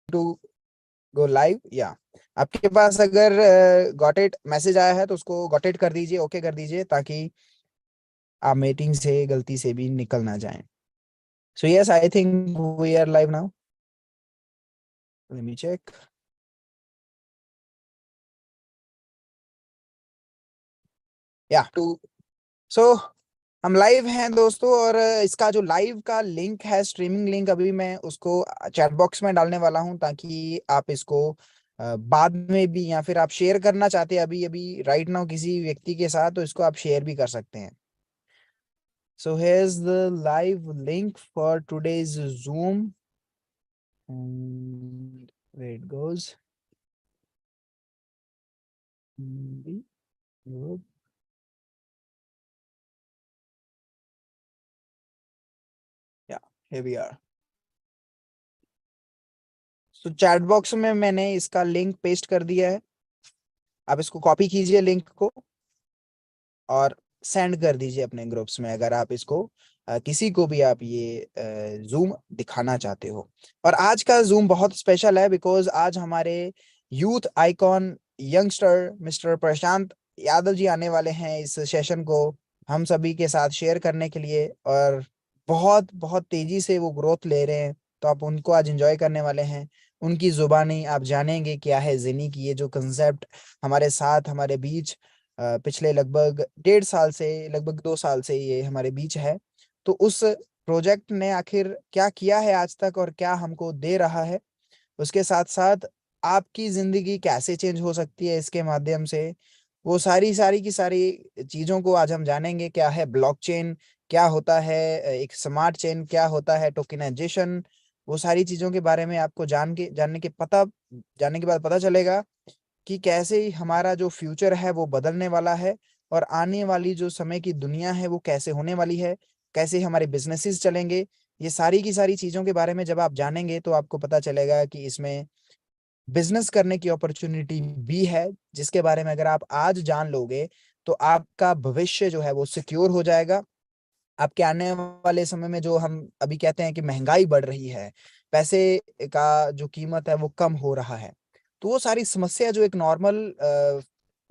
To go live या आपके पास अगर गॉट इट मैसेज आया है तो उसको गॉट इट कर दीजिए, ओके कर दीजिए, ताकि आप मीटिंग से गलती से भी निकल ना जाएं। So yes, I think we are live now. Let me check. या टू सो हम लाइव हैं दोस्तों, और इसका जो लाइव का लिंक है, स्ट्रीमिंग लिंक, अभी मैं उसको चैट बॉक्स में डालने वाला हूं, ताकि आप इसको बाद में भी, या फिर आप शेयर करना चाहते हैं अभी अभी राइट नाउ किसी व्यक्ति के साथ, तो इसको आप शेयर भी कर सकते हैं। So here's the live link for today's Zoom. And where it goes. Good. Yeah, here we are. So chat box में मैंने इसका लिंक पेस्ट कर दिया है। आप इसको कॉपी कीजिए लिंक को और सेंड कर दीजिए अपने ग्रुप्स में, अगर आप इसको किसी को भी आप ये जूम दिखाना चाहते हो। और आज का जूम बहुत स्पेशल है, बिकॉज आज हमारे youth icon youngster mister Prashant Yadav ji आने वाले हैं इस सेशन को हम सभी के साथ शेयर करने के लिए, और बहुत बहुत तेजी से वो ग्रोथ ले रहे हैं, तो आप उनको आज एंजॉय करने वाले हैं। उनकी जुबानी आप जानेंगे क्या है जिनी की ये जो कंसेप्ट हमारे साथ हमारे बीच पिछले लगभग 1.5 साल से, लगभग 2 साल से ये हमारे बीच है। तो उस प्रोजेक्ट ने आखिर क्या किया है आज तक और क्या हमको दे रहा है, उसके साथ साथ आपकी जिंदगी कैसे चेंज हो सकती है इसके माध्यम से, वो सारी सारी की सारी चीजों को आज हम जानेंगे। क्या है ब्लॉकचेन, क्या होता है एक स्मार्ट चेन, क्या होता है टोकेनाइजेशन, वो सारी चीजों के बारे में आपको जानने के बाद पता चलेगा कि कैसे ही हमारा जो फ्यूचर है वो बदलने वाला है, और आने वाली जो समय की दुनिया है वो कैसे होने वाली है, कैसे हमारे बिजनेसेस चलेंगे। ये सारी की सारी चीजों के बारे में जब आप जानेंगे तो आपको पता चलेगा कि इसमें बिजनेस करने की अपॉर्चुनिटी भी है, जिसके बारे में अगर आप आज जान लोगे तो आपका भविष्य जो है वो सिक्योर हो जाएगा। आपके आने वाले समय में जो हम अभी कहते हैं कि महंगाई बढ़ रही है, पैसे का जो कीमत है वो कम हो रहा है, तो वो सारी समस्या जो एक नॉर्मल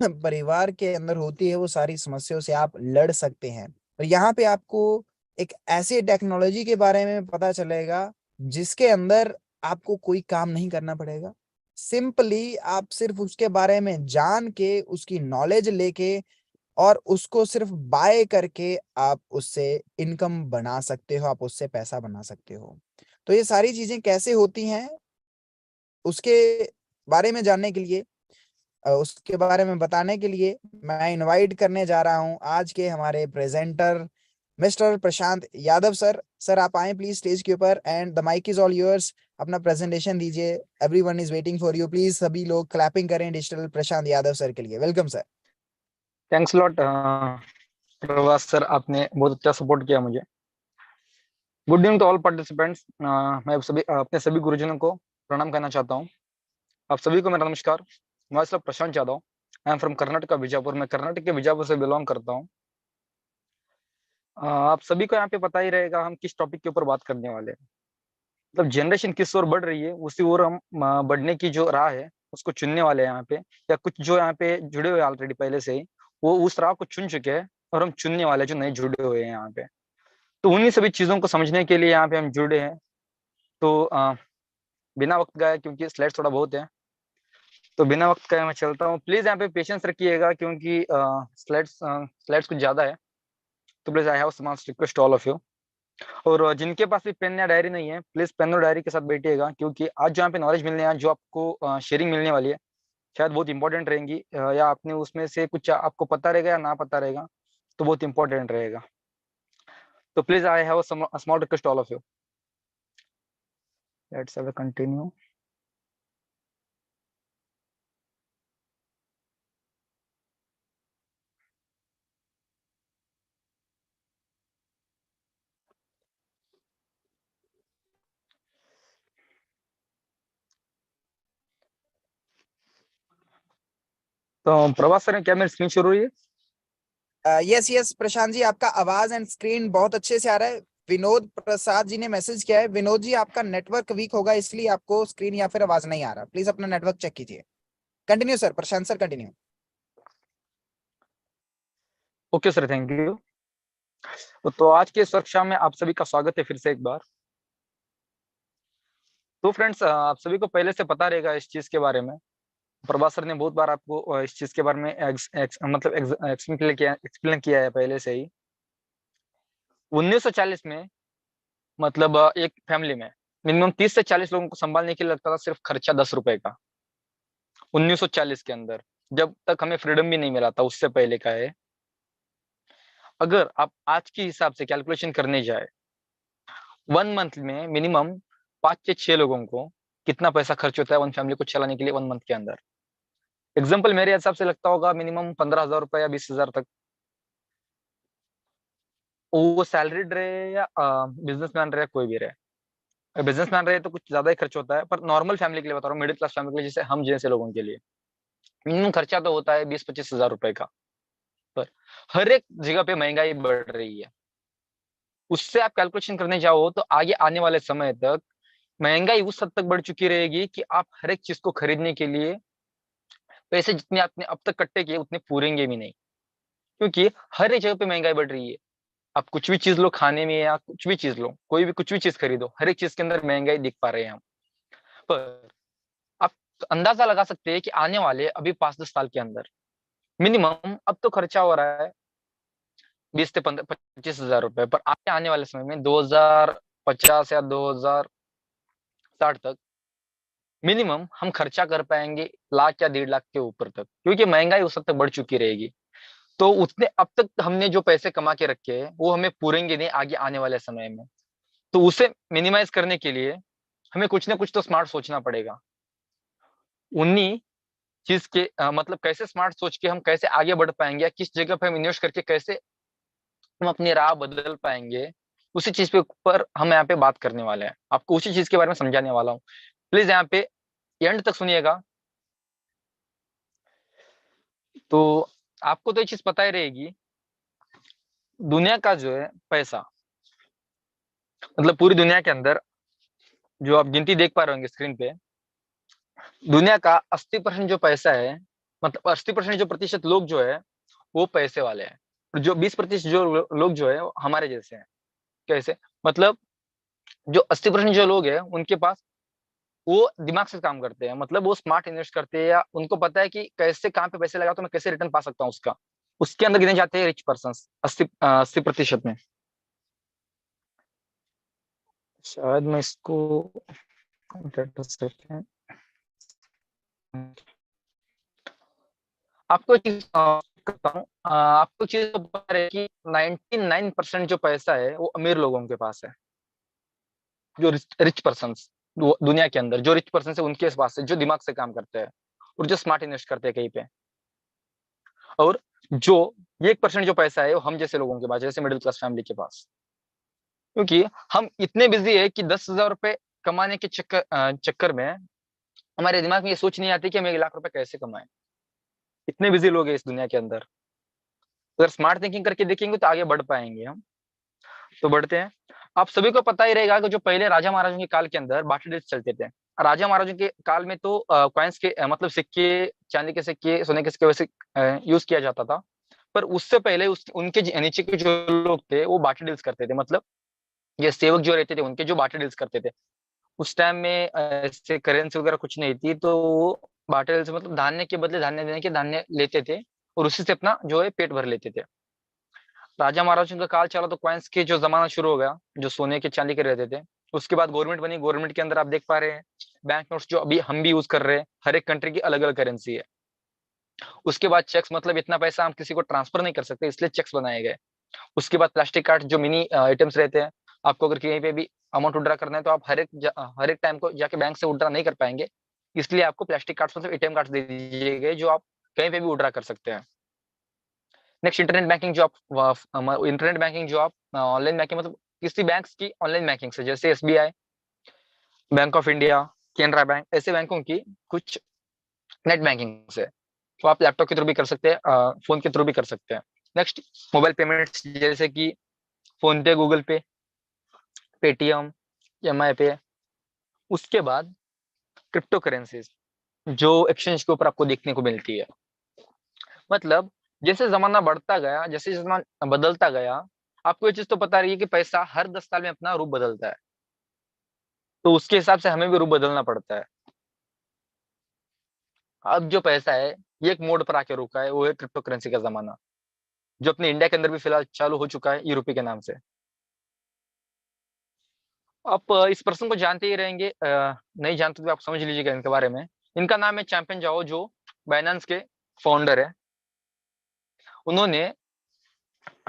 परिवार के अंदर होती है, वो सारी समस्याओं से आप लड़ सकते हैं। और यहाँ पे आपको एक ऐसे टेक्नोलॉजी के बारे में पता चलेगा जिसके अंदर आपको कोई काम नहीं करना पड़ेगा। सिंपली आप सिर्फ उसके बारे में जान के, उसकी नॉलेज लेके और उसको सिर्फ बाय करके आप उससे इनकम बना सकते हो, आप उससे पैसा बना सकते हो। तो ये सारी चीजें कैसे होती हैं उसके बारे में जानने के लिए, उसके बारे में बताने के लिए मैं इनवाइट करने जा रहा हूं आज के हमारे presenter mister Prashant Yadav sir. Sir आप आए प्लीज स्टेज के ऊपर, and the mic is all yours. अपना प्रेजेंटेशन दीजिए, everyone is waiting for you. Please सभी लोग क्लैपिंग करें डिजिटल प्रशांत यादव सर के लिए। Welcome sir. Thanks lot Pravas sir, आपने बहुत अच्छा सपोर्ट किया मुझे। Good evening to all participants. मैं अपने सभी गुरुजनों को प्रणाम करना चाहता हूँ। आप सभी को मेरा नमस्कार। मैं Prashant Yadav, I am from Karnataka Vijapur. मैं कर्नाटक के विजापुर से बिलोंग करता हूँ। आप सभी को यहाँ पे पता ही रहेगा हम किस टॉपिक के ऊपर बात करने वाले हैं। मतलब जनरेशन किस ओर बढ़ रही है, उसी ओर हम बढ़ने की जो राह है उसको चुनने वाले हैं यहाँ पे। या कुछ जो यहाँ पे जुड़े हुए ऑलरेडी पहले से ही, वो उस राह को चुन चुके हैं, और हम चुनने वाले जो नए जुड़े हुए हैं यहाँ पे। तो उन्हीं सभी चीजों को समझने के लिए यहाँ पे हम जुड़े हैं। तो बिना वक्त गए, क्योंकि स्लाइड थोड़ा बहुत है, तो बिना वक्त गए मैं चलता हूँ। प्लीज यहाँ पे पेशेंस रखिएगा, क्योंकि स्लाइड्स कुछ ज्यादा है। तो please I have small request all of you. और जिनके पास भी पेन या डायरी नहीं है, प्लीज पेन और डायरी के साथ बैठिएगा, क्योंकि आज जो यहाँ पे नॉलेज मिलने हैं, जो आपको शेयरिंग मिलने वाली है, शायद बहुत इंपॉर्टेंट रहेंगी। या आपने उसमें से कुछ आपको पता रहेगा या ना पता रहेगा, तो बहुत इंपॉर्टेंट रहेगा। तो please I have small request all of you. Let's have continue. तो प्रभास सर, क्या मेरी स्क्रीन शुरू हुई है? यस यस प्रशांत जी, आपका आवाज एंड स्क्रीन बहुत अच्छे से आ रहा है। विनोद प्रसाद जी ने मैसेज किया है, विनोद जी आपका नेटवर्क वीक होगा इसलिए आपको स्क्रीन या फिर आवाज नहीं आ रहा, प्लीज अपना नेटवर्क चेक कीजिए। Continue sir, Prashant sir continue. Okay sir, thank you. तो आज के इस वर्कशॉप में आप सभी का स्वागत है फिर से एक बार। तो फ्रेंड्स, आप सभी को पहले से पता रहेगा इस चीज के बारे में। प्रभास सर ने बहुत बार आपको इस चीज के बारे में मतलब एक्सप्लेन किया है पहले से ही। 1940 में मतलब एक फैमिली में मिनिमम 30 से 40 लोगों को संभालने के लिए लगता था सिर्फ खर्चा 10 रुपए का। 1940 के अंदर, जब तक हमें फ्रीडम भी नहीं मिला था, उससे पहले का है। अगर आप आज के हिसाब से कैलकुलेशन करने जाए, 1 मंथ में मिनिमम 5 से 6 लोगों को कितना पैसा खर्च होता है वन फैमिली को चलाने के लिए 1 मंथ के अंदर। एग्जाम्पल मेरे हिसाब से लगता होगा मिनिमम 15,000 रुपए या 20,000 तक। वो सैलरीड रहे या बिजनेसमैन रहे, कोई भी रहे। बिजनेसमैन रहे तो कुछ ज्यादा ही खर्च होता है, पर नॉर्मल फैमिली के लिए बता रहा हूँ, मिडिल क्लास फैमिली के लिए, जैसे हम जैसे लोगों के लिए मिनिमम खर्चा तो होता है 20-25 हजार रुपए का। पर हर एक जगह पे महंगाई बढ़ रही है। उससे आप कैलकुलेशन करने जाओ तो आगे आने वाले समय तक महंगाई उस हद तक बढ़ चुकी रहेगी कि आप हर एक चीज को खरीदने के लिए पैसे जितने आपने अब तक इकट्ठे किए उतने पूरेंगे भी नहीं, क्योंकि हर एक जगह पे महंगाई बढ़ रही है। आप कुछ भी चीज लो, खाने में या कुछ भी चीज लो, कोई भी कुछ भी चीज खरीदो, हर एक चीज के अंदर महंगाई दिख पा रहे हैं हम। पर आप अंदाजा लगा सकते हैं कि आने वाले अभी 5-10 साल के अंदर मिनिमम अब तो खर्चा हो रहा है 20 से 25 हजार रुपए, पर आगे आने वाले समय में 2050 या 2060 तक मिनिमम हम खर्चा कर पाएंगे लाख या 1.5 लाख के ऊपर तक, क्योंकि महंगाई उस हद तक बढ़ चुकी रहेगी। तो उतने अब तक हमने जो पैसे कमा के रखे हैं वो हमें पूरेंगे नहीं आगे आने वाले समय में। तो उसे मिनिमाइज करने के लिए हमें कुछ ना कुछ तो स्मार्ट सोचना पड़ेगा। उन्हीं चीज के मतलब कैसे स्मार्ट सोच के हम कैसे आगे बढ़ पाएंगे, या किस जगह पे हम इन्वेस्ट करके कैसे हम अपनी राह बदल पाएंगे, उसी चीज पे ऊपर हम यहाँ पे बात करने वाले हैं। आपको उसी चीज के बारे में समझाने वाला हूँ। प्लीज यहाँ पे एंड तक सुनिएगा। तो आपको तो ये चीज पता ही रहेगी, दुनिया का जो है पैसा, मतलब पूरी दुनिया के अंदर जो आप गिनती देख पा रहे होंगे स्क्रीन पे, दुनिया का 80% जो पैसा है, मतलब 80% जो प्रतिशत लोग जो है वो पैसे वाले हैं, और जो 20% जो लोग जो है वो हमारे जैसे हैं। कैसे? मतलब जो 80% जो लोग हैं उनके पास वो दिमाग से काम करते हैं, मतलब वो स्मार्ट इन्वेस्ट करते हैं, या उनको पता है कि कैसे कहाँ पे पैसे लगा तो मैं कैसे रिटर्न पा सकता हूँ उसका। उसके अंदर गिने जाते हैं रिच पर्सन 80% में। शायद मैं इसको आपको एक चीज करता हूँ, आपको चीज तो पता है कि 99% जो पैसा है वो अमीर लोगों के पास है। जो रिच पर्सन दुनिया के अंदर जो रिच पर्सन है उनके पास है, जो दिमाग से काम करते हैं और जो स्मार्ट इन्वेस्ट करते हैं कहीं पे। और जो 1% जो पैसा है वो हम जैसे लोगों के पास, जैसे मिडिल क्लास फैमिली के पास। क्योंकि हम इतने बिजी है कि 10,000 रुपए कमाने के चक्कर में हमारे दिमाग में ये सोच नहीं आती कि हम 1 लाख रुपए कैसे कमाएं। इतने बिजी लोग हैं इस दुनिया के अंदर। अगर स्मार्ट थिंकिंग करके देखेंगे तो आगे बढ़ पाएंगे हम। तो बढ़ते हैं। आप सभी को पता ही रहेगा कि जो पहले राजा महाराजों के काल के अंदर बार्टर डील्स चलते थे। राजा महाराजों के काल में तो कॉइन्स के मतलब सिक्के, चांदी के सिक्के, सोने के सिक्के वैसे यूज किया जाता था। पर उससे पहले उनके नीचे के जो लोग थे वो बार्टर डील्स करते थे, मतलब ये सेवक जो रहते थे उनके, जो बार्टर डील्स करते थे। उस टाइम में ऐसे करेंसी वगैरह कुछ नहीं थी, तो वो बार्टर डील्स मतलब धान्य के बदले धान्य देने के धान्य लेते थे और उसी से अपना जो है पेट भर लेते थे। राजा महाराजों का काल चला तो कॉइन्स के जो जमाना शुरू हो गया, जो सोने के चांदी के रहते थे। उसके बाद गवर्नमेंट बनी, गवर्नमेंट के अंदर आप देख पा रहे हैं बैंक नोट्स जो अभी हम भी यूज कर रहे हैं, हर एक कंट्री की अलग अलग करेंसी है। उसके बाद चेक्स, मतलब इतना पैसा हम किसी को ट्रांसफर नहीं कर सकते, इसलिए चेक्स बनाए गए। उसके बाद प्लास्टिक कार्ड जो मिनी आइटम्स रहते हैं, आपको अगर कहीं पे भी अमाउंट विड्रा करना है तो आप हर एक टाइम को जाके बैंक से विड्रा नहीं कर पाएंगे, इसलिए आपको प्लास्टिक कार्ड मतलब एटीएम कार्ड दे दिए गए जो आप कहीं पे भी विड्रा कर सकते हैं। नेक्स्ट इंटरनेट बैंकिंग, जो आप इंटरनेट बैंकिंग जो आप ऑनलाइन बैंकिंग, मतलब किसी बैंक की ऑनलाइन बैंकिंग से, जैसे SBI, bank of India, Canara bank, ऐसे बैंकों की कुछ नेट बैंकिंग से, तो आप लैपटॉप के थ्रू भी कर सकते हैं, फोन के थ्रू भी कर सकते हैं। नेक्स्ट मोबाइल पेमेंट्स, जैसे कि फोन पे, गूगल पे, पेटीएम, एमआई पे। उसके बाद क्रिप्टो करेंसीज जो एक्सचेंज के ऊपर आपको देखने को मिलती है। मतलब जैसे जमाना बढ़ता गया, जैसे जमाना बदलता गया, आपको ये चीज तो पता रही है कि पैसा हर 10 साल में अपना रूप बदलता है, तो उसके हिसाब से हमें भी रूप बदलना पड़ता है। अब जो पैसा है ये एक मोड़ पर आके रुका है, वो है क्रिप्टो करेंसी का जमाना, जो अपने इंडिया के अंदर भी फिलहाल चालू हो चुका है यूरोपी के नाम से। आप इस पर्सन को जानते ही रहेंगे, नहीं जानते तो आप समझ लीजिएगा इनके बारे में। इनका नाम है चैंपियन जाओ, जो बाइनेंस के फाउंडर है। उन्होंने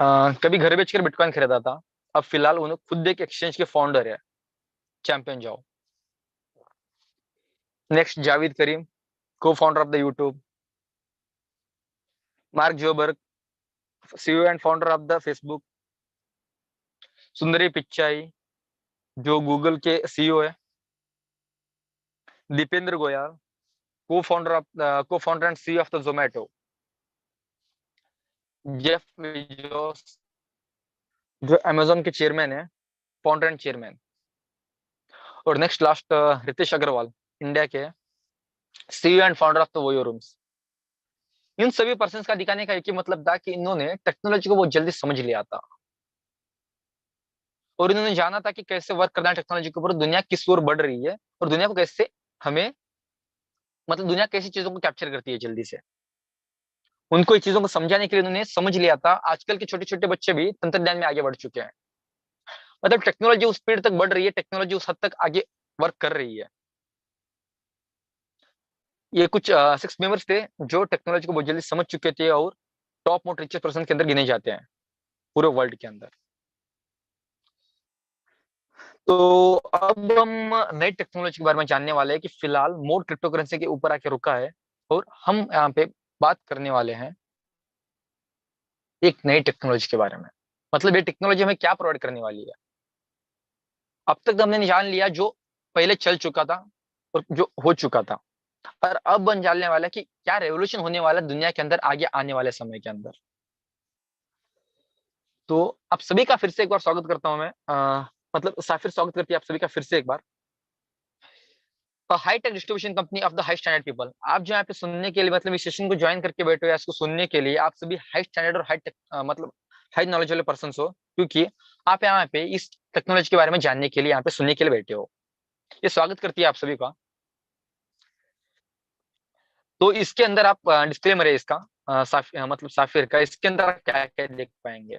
कभी घर बेचकर बिटकॉइन खरीदा था, अब फिलहाल उन्हें खुद एक एक्सचेंज के फाउंडर है, चैंपियन जाओ। नेक्स्ट जावेद करीम, को founder of the YouTube. Mark Joburg, CEO and founder of the Facebook. सुंदरी पिच्चाई, जो गूगल के सीईओ है। Deepinder Goyal, co founder and CEO of the Zomato. Jeff Bezos, जो अमेजोन के चेयरमैन है, फाउंडर एंड चेयरमैन। और next last Ritesh Agarwal, India के CEO and founder of the Oyo rooms. इन सभी पर्सन का दिखाने का एक ही मतलब था कि इन्होंने टेक्नोलॉजी को बहुत जल्दी समझ लिया था, और इन्होंने जाना था कि कैसे वर्क करना है टेक्नोलॉजी के ऊपर, दुनिया किस ओर बढ़ रही है, और दुनिया को कैसे हमें, मतलब दुनिया कैसी चीजों को कैप्चर करती है जल्दी से। उनको ये चीजों को समझाने के लिए उन्होंने समझ लिया था। आजकल के छोटे छोटे बच्चे भी तंत्रज्ञान में आगे बढ़ चुके हैं। मतलब टेक्नोलॉजी उस स्पीड तक बढ़ रही है, टेक्नोलॉजी उस हद तक आगे वर्क कर रही है। ये कुछ 6 मेंबर्स थे जो टेक्नोलॉजी को बहुत जल्दी समझ चुके थे, और टॉप मोस्ट रिचेस्ट पर्सन के अंदर गिने जाते हैं पूरे वर्ल्ड के अंदर। तो अब हम नई टेक्नोलॉजी के बारे में जानने वाले हैं कि फिलहाल मोड क्रिप्टो करेंसी के ऊपर आके रुका है, और हम यहाँ पे बात करने वाले हैं एक नई टेक्नोलॉजी के बारे में। मतलब ये टेक्नोलॉजी हमें क्या प्रोवाइड करने वाली है। अब तक तो हमने जान लिया जो पहले चल चुका था और जो हो चुका था, और अब बन जानने वाला है कि क्या रेवोल्यूशन होने वाला है दुनिया के अंदर आगे आने वाले समय के अंदर। तो आप सभी का फिर से एक बार स्वागत करता हूं मैं, मतलब साफिर स्वागत करती है आप सभी का फिर से एक बार। High tech distribution company of the high standard people, आप जो यहाँ पे सुनने के लिए, मतलब इस सेशन को ज्वाइन करके बैठे हो या इसको सुनने के लिए, आप सभी हाई स्टैंडर्ड और हाई टेक, मतलब हाई नॉलेज वाले पर्सन हो, क्योंकि आप यहाँ पे इस टेक्नोलॉजी के बारे में जानने के लिए, यहाँ पे सुनने के लिए बैठे हो। ये स्वागत करती है आप सभी का। तो इसके अंदर आप, डिस्क्लेमर है इसका, मतलब साफिर का, इसके अंदर आप क्या क्या देख पाएंगे।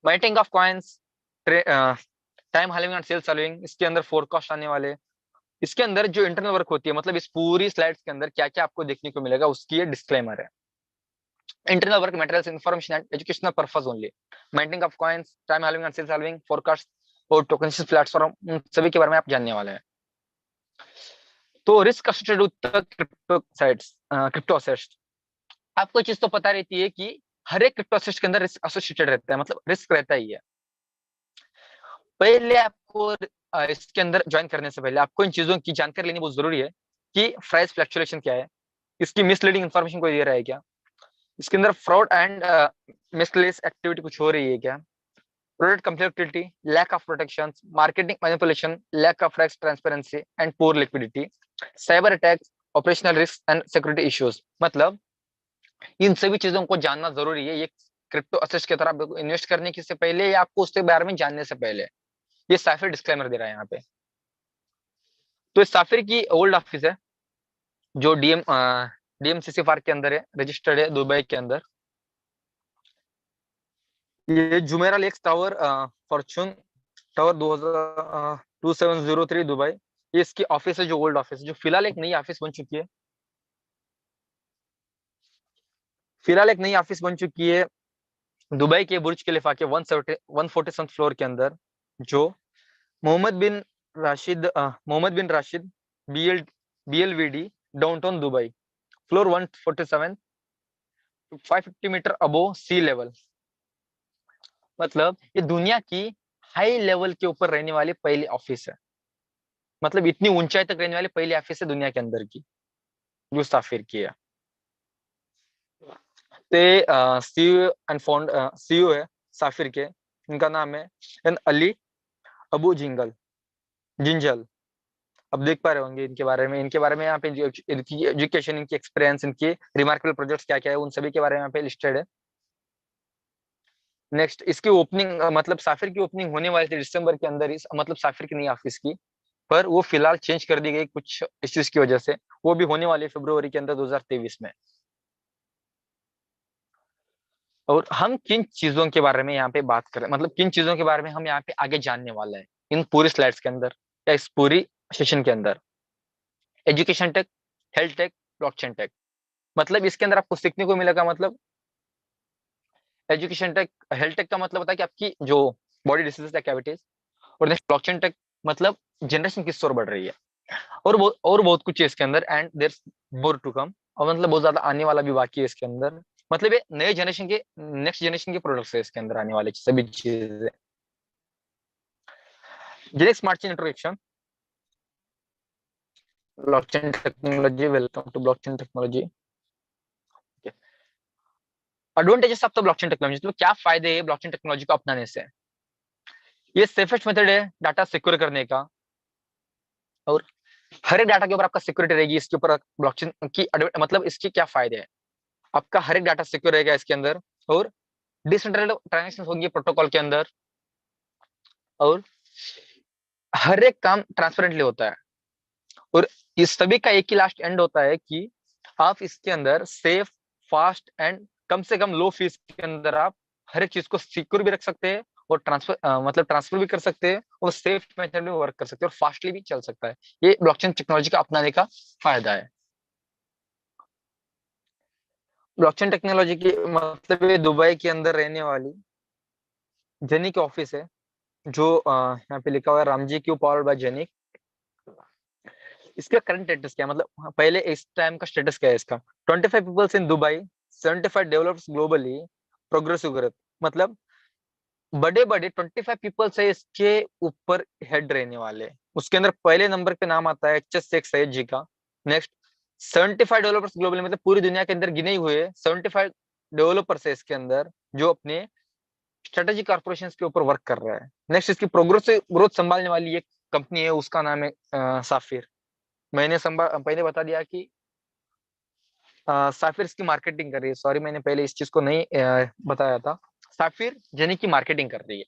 Minting of coins, time halving and sales halving, इसके अंदर फोरकास्ट आने वाले। इसके अंदर जो इंटरनल वर्क होती है, मतलब इस पूरी स्लाइड्स के अंदर क्या क्या आपको देखने को मिलेगा, उसकी ये डिस्क्लेमर है। Internal work materials information and educational purpose only. Mining of coins, time halving and sales halving, forecast और टोकन प्लेटफॉर्म, उन सभी के बारे में आप जानने वाले हैं। तो risk associated with crypto sites, crypto assets. आपको चीज तो पता रहती है कि हर एक क्रिप्टो असेट्स के अंदर रिस्क एसोसिएटेड रहता है, मतलब रिस्क रहता ही है। पहले आपको इसके अंदर ज्वाइन करने से पहले आपको इन चीजों की जानकारी लेनी बहुत जरूरी है कि प्राइस फ्लक्चुएशन क्या है, इसकी मिसलीडिंग इन्फॉर्मेशन कोई दे रहा है क्या, इसके अंदर फ्रॉड एंड मिसलेस एक्टिविटी कुछ हो रही है क्या, product complexity, lack of protection, marketing manipulation, lack of risk transparency and poor liquidity, cyber attacks, operational risk and security issues. मतलब इन सभी चीजों को जानना जरूरी है, ये क्रिप्टो असेट्स की तरफ इन्वेस्ट करने से पहले या आपको उसके बारे में जानने से पहले। ये साफिर डिस्क्लेमर दे रहा है यहाँ पे। तो इस साफिर की ओल्ड ऑफिस है, जो डीएमसीसी पार्क के अंदर है, रजिस्टर्ड है दुबई के अंदर। ये Jumeirah lakes tower, fortune tower 2703 Dubai, ये इसकी ऑफिस है, जो ओल्ड ऑफिस है, जो फिलहाल एक नई ऑफिस बन चुकी है। फिलहाल एक नई ऑफिस बन चुकी है दुबई के बुर्ज खलीफा के 147 फ्लोर के अंदर, जो Mohammed bin Rashid BLVD, downtown Dubai, floor 147, 550 metre above sea level. मतलब ये दुनिया की हाई लेवल के ऊपर रहने वाली पहली ऑफिस है, मतलब इतनी ऊंचाई तक रहने वाली पहली ऑफिस है दुनिया के अंदर की, जो साफिर की है। ते सीईओ एंड फाउंड सीईओ है साफिर के, इनका नाम है एन अली अबू जिंजल। अब देख पा रहे होंगे इनके बारे में यहाँ पे इनकी एजुकेशन, इनकी एक्सपीरियंस, इनके रिमार्केबल प्रोजेक्ट्स क्या क्या है, उन सभी के बारे में यहाँ पे लिस्टेड है। नेक्स्ट, इसकी ओपनिंग मतलब साफिर की ओपनिंग होने वाली थी दिसंबर के अंदर, इस मतलब साफिर की नई ऑफिस की, पर वो फिलहाल चेंज कर दी गई कुछ इश्यूज की वजह से। वो भी होने वाली है फरवरी के अंदर 2023 में। और हम किन चीजों के बारे में यहाँ पे बात करें, मतलब किन चीजों के बारे में हम यहाँ पे आगे जानने वाले हैं इन पूरी स्लाइड्स के अंदर या इस पूरी सेशन के अंदर। Education tech, health tech, blockchain tech. मतलब इसके अंदर आपको सीखने को मिलेगा, मतलब एजुकेशन टेक, हेल्थ टेक का मतलब होता है कि आपकी जो बॉडी डिसीजेस या कैविटीज, और नेक्स्ट ब्लॉकचेन टेक मतलब जनरेशन किस ओर बढ़ रही है, और बहुत कुछ है इसके अंदर, and there more to come. और मतलब बहुत ज्यादा आने वाला भी बाकी है इसके अंदर। मतलब ये नए जनरेशन के, नेक्स्ट जनरेशन के प्रोडक्ट्स है इसके अंदर आने वाले सभी चीजें। Genic smart chain introduction, blockchain technology, welcome to blockchain technology. Advantages of the blockchain technology, तो क्या फायदे है ब्लॉकचेन टेक्नोलॉजी को अपनाने से। ये सेफेस्ट मेथड है डाटा सिक्योर करने का, और हर एक डाटा के ऊपर आपका सिक्योरिटी रहेगी इसके ऊपर। ब्लॉकचेन की मतलब इसके क्या फायदे हैं, आपका हर एक डाटा सिक्योर रहेगा इसके अंदर, और डिसेंट्रलाइज्ड ट्रांजेक्शन होंगे प्रोटोकॉल के अंदर, और हर एक काम ट्रांसपेरेंटली होता है। और इस सभी का एक ही लास्ट एंड होता है कि आप इसके अंदर सेफ, फास्ट एंड कम से कम लो फीस के अंदर आप हर एक चीज को सिक्योर भी रख सकते हैं, और मतलब ट्रांसफर भी कर सकते हैं, और सेफ मेथड में वर्क कर सकते हैं, और फास्टली भी चल सकता है। ये ब्लॉकचेन टेक्नोलॉजी का अपनाने का फायदा है। ब्लॉकचेन टेक्नोलॉजी की मतलब ये दुबई के अंदर रहने वाली जेनिक ऑफिस है, जो यहाँ पे लिखा हुआ है Ramji Q powered by Genic. इसका करंट स्टेटस क्या है, मतलब पहले इस टाइम का स्टेटस क्या है इसका। 25 peoples in Dubai, 75 developers globally, progressive growth. मतलब बड़े बड़े 25 पीपल्स है इसके ऊपर हेड रहने वाले। उसके अंदर पहले नंबर पे नाम आता है एच एस शेख सैयद जी का। नेक्स्ट, 75 डेवलपर्स ग्लोबली, मतलब पूरी दुनिया के अंदर गिने हुए 75 डेवलपर्स है इसके अंदर, जो अपने स्ट्रेटेजी कॉर्पोरेशन के ऊपर वर्क कर रहा है। नेक्स्ट, इसकी प्रोग्रेसिव ग्रोथ संभालने वाली एक कंपनी है, उसका नाम है साफिर। मैंने पहले बता दिया कि साफिर इसकी मार्केटिंग कर रही है। सॉरी, मैंने पहले इस चीज को नहीं बताया था। साफिर जेनी की मार्केटिंग कर रही है,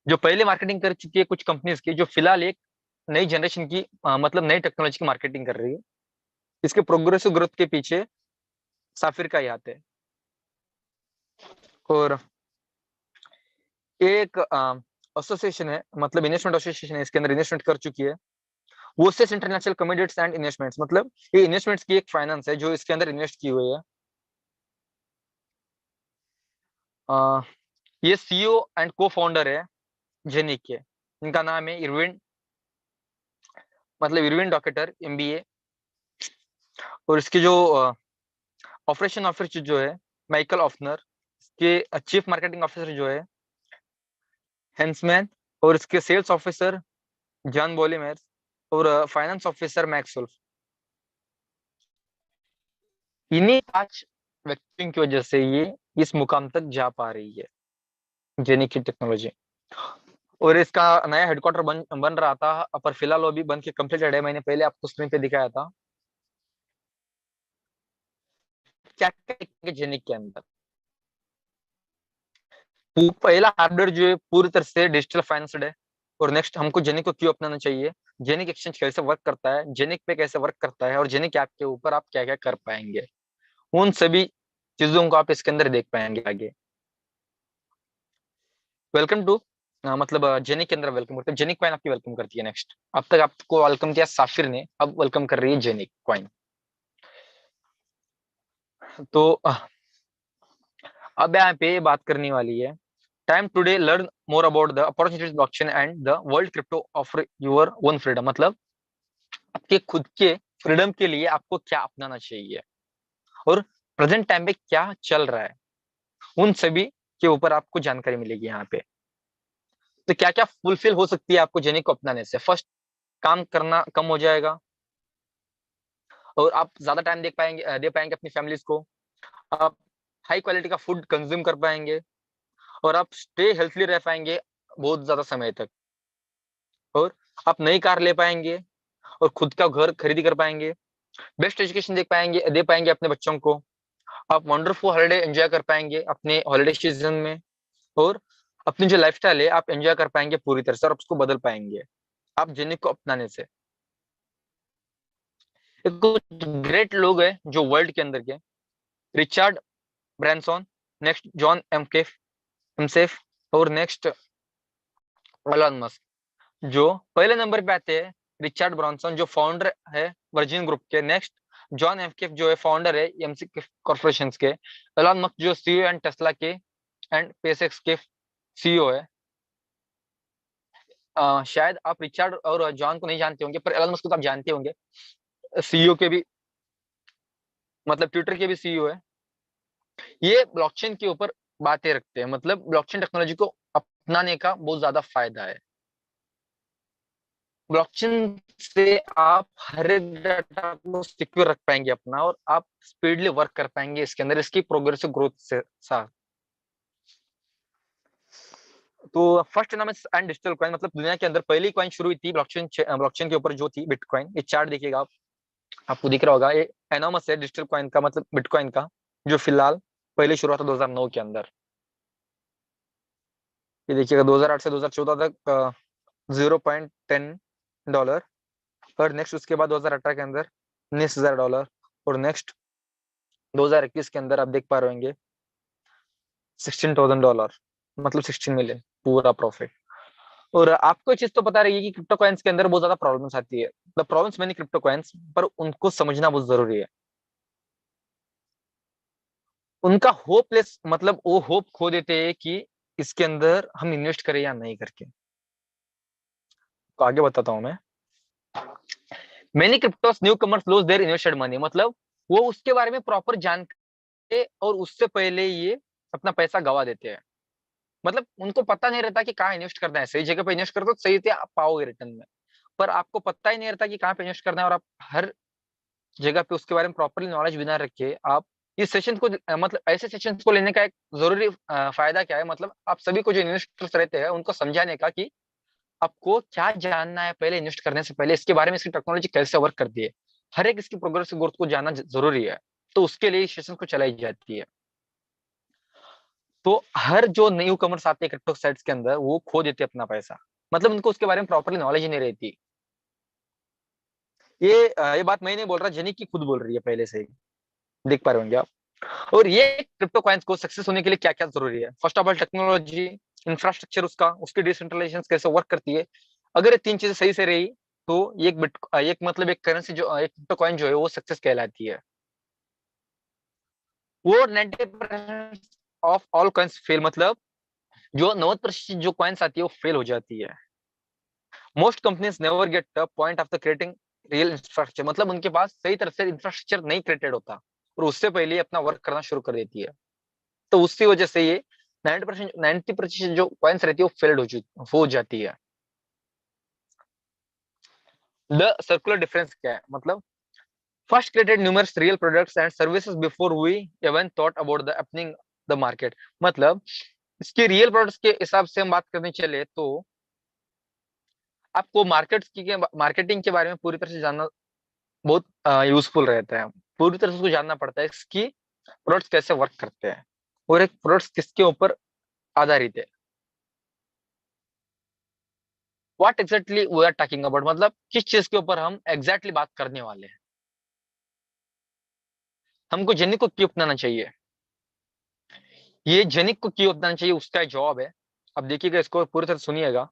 जो पहले मार्केटिंग कर चुकी है कुछ कंपनीज की, जो फिलहाल एक नई जनरेशन की मतलब नई टेक्नोलॉजी की मार्केटिंग कर रही है। इसके प्रोग्रेसिव ग्रोथ के पीछे साफिर का ही हाथ है। और एक एसोसिएशन है, मतलब इन्वेस्टमेंट एसोसिएशन है, इसके अंदर इन्वेस्टमेंट कर चुकी है। वो इंटरनेशनल कमोडिटीज एंड इन्वेस्टमेंट्स, मतलब ये इन्वेस्टमेंट्स की एक फाइनेंस है जो इसके अंदर इन्वेस्ट की हुई है। ये सीईओ एंड को फाउंडर है जेनिक के। इनका नाम है इरविन, मतलब इरविन डॉकेटर एमबीए। और इसके जो ऑपरेशन ऑफिसर जो है माइकल ऑफनर, इसके चीफ मार्केटिंग ऑफिसर जो है हेंसमैन, और इसके सेल्स ऑफिसर जॉन बोलीमेर, और फाइनेंस ऑफिसर मैक्स वुल्फ। इन्हीं 5 व्यक्तियों की वजह से ये इस मुकाम तक जा पा रही है, जेनिक की टेक्नोलॉजी। और इसका नया हेडक्वार्टर बन रहा था, पर फिलहाल वो भी बन के कंप्लीटेड है। मैंने पहले आपको स्क्रीन पे दिखाया था क्या क्या जेनिक के अंदर। पहला हार्डवेयर जो है पूरी तरह से डिजिटल फाइनेंस्ड है। और नेक्स्ट, हमको जेनिक को क्यों अपनाना चाहिए, जेनिक एक्सचेंज कैसे वर्क करता है, जेनिक पे कैसे वर्क करता है, और जेनिक ऐप के ऊपर आप क्या क्या कर पाएंगे, उन सभी चीजों को आप इसके अंदर देख पाएंगे आगे। वेलकम टू मतलब जेनिक के अंदर वेलकम करते हैं, जेनिक कॉइन आपकी वेलकम करती है। नेक्स्ट, अब तक आपको वेलकम किया साफिर ने, अब वेलकम कर रही है जेनिक कॉइन। तो अब यहाँ पे बात करने वाली है time today learn more about the opportunities blockchain and the world crypto offer your own freedom. मतलब आपके खुद के फ्रीडम के लिए आपको क्या अपनाना चाहिए, और प्रेजेंट टाइम पे क्या चल रहा है, उन सभी के ऊपर आपको जानकारी मिलेगी यहाँ पे। तो क्या क्या फुलफिल हो सकती है आपको जेनिक को अपनाने से। फर्स्ट, काम करना कम हो जाएगा, और आप ज्यादा टाइम दे पाएंगे अपनी फैमिलीज को। आप हाई क्वालिटी का फूड कंज्यूम कर पाएंगे, और आप स्टे हेल्थली रह पाएंगे। बहुत ज्यादा समय तक, और आप नई कार ले पाएंगे और खुद का घर खरीदी कर पाएंगे, बेस्ट एजुकेशन दे पाएंगे अपने बच्चों को, आप वंडरफुल हॉलिडे एंजॉय कर पाएंगे अपने हॉलिडे सीजन में, और अपनी जो लाइफस्टाइल है आप एंजॉय कर पाएंगे पूरी तरह से और उसको बदल पाएंगे आप जेनिक को अपनाने से। कुछ ग्रेट लोग हैं जो वर्ल्ड के अंदर के, रिचर्ड ब्रांसन, नेक्स्ट जॉन एमसेफ, और नेक्स्ट एलन मस्क, जो पहले नंबर पे आते हैं। रिचर्ड ब्रांसन जो फाउंडर है वर्जिन ग्रुप के, नेक्स्ट जॉन एफ जो है फाउंडर है एमसी कॉर्पोरेशन के, एलन मस्क जो सीईओ एंड टेस्ला के एंड पेसएक्स के सीईओ है। शायद आप रिचर्ड और जॉन को नहीं जानते होंगे, पर एलन मस्क को तो आप जानते होंगे, सीईओ के भी, मतलब ट्विटर के भी सीईओ है। ये ब्लॉकचेन के ऊपर बातें रखते हैं, मतलब ब्लॉकचेन टेक्नोलॉजी को अपनाने का बहुत ज्यादा फायदा है। ब्लॉकचेन से आप हर एक डाटा को सिक्योर रख पाएंगे अपना, और आप स्पीडली वर्क कर पाएंगे इसके अंदर, इसकी प्रोग्रेसिव ग्रोथ से साथ। तो फर्स्ट इनोमिक्स एंड डिजिटल कॉइन, मतलब दुनिया के अंदर पहली कॉइन शुरू हुई थी ब्लॉकचेन के ऊपर जो थी बिटकॉइन। ये चार्ट देखिएगा आप, आपको दिख रहा होगा, ये एनोमस है डिजिटल कॉइन का, मतलब बिटकॉइन का, जो फिलहाल पहले शुरू हुआ था 2009 के अंदर। ये देखिएगा 2008 से 2014 तक $0.10, और नेक्स्ट उसके बाद 2018 के अंदर $19,000, और नेक्स्ट 2021 के अंदर आप देख पा रहे होंगे $16,000, मतलब 16 मिलियन पूरा प्रॉफिट। और आपको एक चीज तो पता रही कि क्रिप्टो कॉइन्स के अंदर बहुत ज्यादा प्रॉब्लम्स आती है, the problems many crypto coins, पर उनको समझना बहुत जरूरी है। उनका होपलेस, मतलब वो होप खो देते हैं कि इसके अंदर हम इन्वेस्ट करें या नहीं करके। तो आगे बताता हूं मैं। Many क्रिप्टोस new commerce lose their invested money, मतलब वो उसके बारे में प्रॉपर जानते और उससे पहले ये अपना पैसा गवा देते हैं। मतलब उनको पता नहीं रहता कि कहाँ इन्वेस्ट करना है, सही जगह पे इन्वेस्ट कर दो, सही से आप पाओगे रिटर्न में। पर आपको पता ही नहीं रहता कि कहाँ पे इन्वेस्ट करना है, और आप हर जगह पे उसके बारे में प्रॉपरली नॉलेज बिना रखे आप इस सेशन को मतलब ऐसे सेशन को लेने का एक जरूरी फायदा क्या है, मतलब आप सभी को जो इन्वेस्टर्स रहते हैं उनको समझाने का कि आपको क्या जानना है पहले इन्वेस्ट करने से पहले, इसके बारे में, इसकी टेक्नोलॉजी कैसे वर्क करती है, हर एक इसकी प्रोग्रेसिव ग्रोथ को जानना जरूरी है। तो उसके लिए सेशन को चलाई जाती है। तो हर जो न्यू कमर्स आते हैं क्रिप्टो साइट्स के अंदर वो खो देते हैं अपना पैसा, मतलब उनको उसके बारे में प्रॉपरली नॉलेज ही नहीं रहती। ये बात मैं नहीं बोल रहा, जेनी की खुद बोल रही है पहले से ही, देख पा रहे होंगे आप। और ये क्रिप्टो कॉइन्स को सक्सेस होने के लिए क्या क्या जरूरी है? First of all technology, infrastructure उसका, उसकी डिसेंट्रलाइजेशन कैसे वर्क करती है। अगर ये तीन चीजें सही से रही तो एक मतलब एक करेंसी जो एक क्रिप्टो कॉइन जो है वो सक्सेस कहलाती है। वो 90% ऑफ ऑल कॉइन्स फेल, मतलब जो 90% जो कॉइन्स आती है वो फेल हो जाती है। Most companies never get the point of the creating real infrastructure, मतलब उनके पास सही तरह से इंफ्रास्ट्रक्चर नहीं क्रिएटेड होता और उससे पहले अपना वर्क करना शुरू कर देती है। तो उसकी वजह से ये 90% जो कॉइन्स रहती है वो फेल्ड हो जाती है। द सर्कुलर डिफरेंस क्या है? मतलब first created numerous real products and services before we even thought about the opening the market, मतलब इसके रियल प्रोडक्ट्स के हिसाब से हम बात करने चले तो आपको मार्केटिंग के बारे में पूरी तरह से जानना बहुत यूजफुल रहता है। पूरी तरह से उसको जानना पड़ता है इसकी प्रोडक्ट्स कैसे वर्क करते हैं और एक प्रोडक्ट्स किसके ऊपर आधारित है। What exactly we are talking about, मतलब किस चीज के ऊपर हम एग्जैक्टली बात करने वाले हैं। हमको जेनिक को क्यों अपनाना चाहिए, ये जेनिक को क्यों अपनाना चाहिए, उसका जवाब है। अब देखिएगा, इसको पूरी तरह सुनिएगा।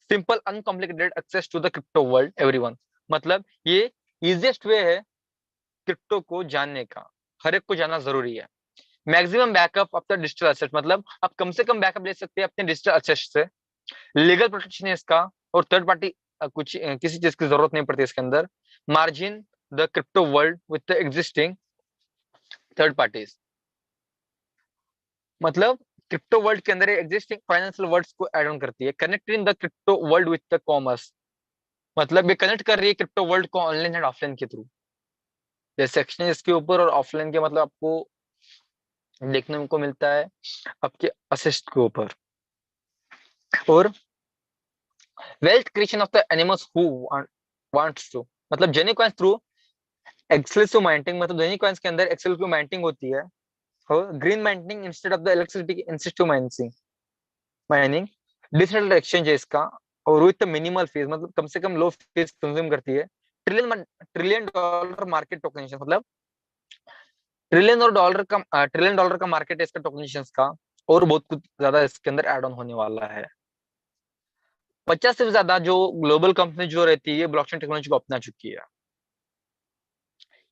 Simple uncomplicated access to the crypto world everyone, मतलब ये इजिएस्ट वे है क्रिप्टो को जानने का, हर एक को जानना जरूरी है। Maximum backup of the digital asset, मतलब आप कम से कम बैकअप ले सकते हैं अपने डिजिटल एसेट से। लीगल प्रोटेक्शन है इसका, और थर्ड पार्टी किसी चीज की जरूरत नहीं पड़ती इसके अंदर। Margin the crypto world with the existing third parties, मतलब क्रिप्टो वर्ल्ड के अंदर एग्जिस्टिंग फाइनेंशियल वर्ल्ड्स को एड ऑन करती है। Connecting the crypto world with the commerce, मतलब ये कनेक्ट कर रही है क्रिप्टो वर्ल्ड को ऑनलाइन एंड ऑफलाइन के थ्रू, जैसे एक्सचेंज के ऊपर, और ऑफलाइन के मतलब आपको देखने को मिलता है आपके असिस्ट के ऊपर। और wealth creation of the animals who wants to, मतलब Genie coins through exclusive mining, मतलब जेनी कॉइन्स के अंदर एक्सक्लूसिव माइनिंग होती है, और green mining instead of the electricity instead mining, digital exchange है इसका, और विथ मिनिमल फीस, मतलब कम से कम लो फीस कंज्यूम करती है। ट्रिलियन डॉलर मार्केट टोकनाइजेशन, मतलब ट्रिलियन डॉलर का मार्केट है इसका टोकनाइजेशन का, और बहुत कुछ ज्यादा इसके अंदर एड ऑन होने वाला है। 50 से भी ज्यादा जो ग्लोबल कंपनी जो रहती है ब्लॉकचेन टेक्नोलॉजी को अपना चुकी है।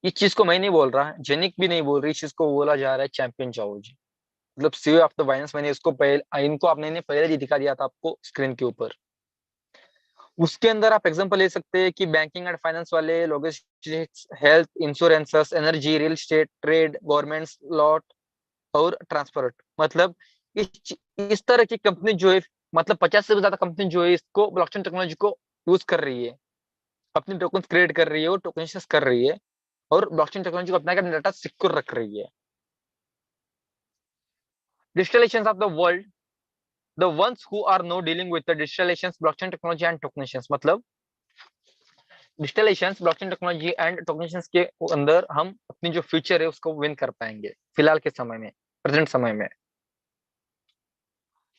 इस चीज को मैं नहीं बोल रहा, जेनिक भी नहीं बोल रही, इस चीज को बोला जा रहा है चैंपियन चाओ जी, मतलब सीईओ ऑफ द बाइनेंस। मैंने इसको पहले, इनको आपने पहले ही दिखा दिया था आपको स्क्रीन के ऊपर। उसके अंदर आप एग्जांपल ले सकते हैं कि बैंकिंग एंड फाइनेंस वाले, logistics, health, insurances, energy, real estate, trade, governments, lot और ट्रांसपोर्ट, मतलब इस तरह की कंपनी जो है, मतलब 50 से भी ज्यादा कंपनी जो है इसको ब्लॉकचेन टेक्नोलॉजी को यूज कर रही है, अपनी टोकन क्रिएट कर रही है और टोकनाइजेशन कर रही है, और ब्लॉकचेन टेक्नोलॉजी को अपना के डाटा सिक्योर रख रही है। Digitalization of the world, the ones who are no dealing with the digitalization, blockchain technology and tokenization, मतलब digitalization, blockchain technology and tokenization के अंदर हम अपनी जो फ्यूचर है उसको विन कर पाएंगे फिलहाल के समय में, प्रेजेंट समय में।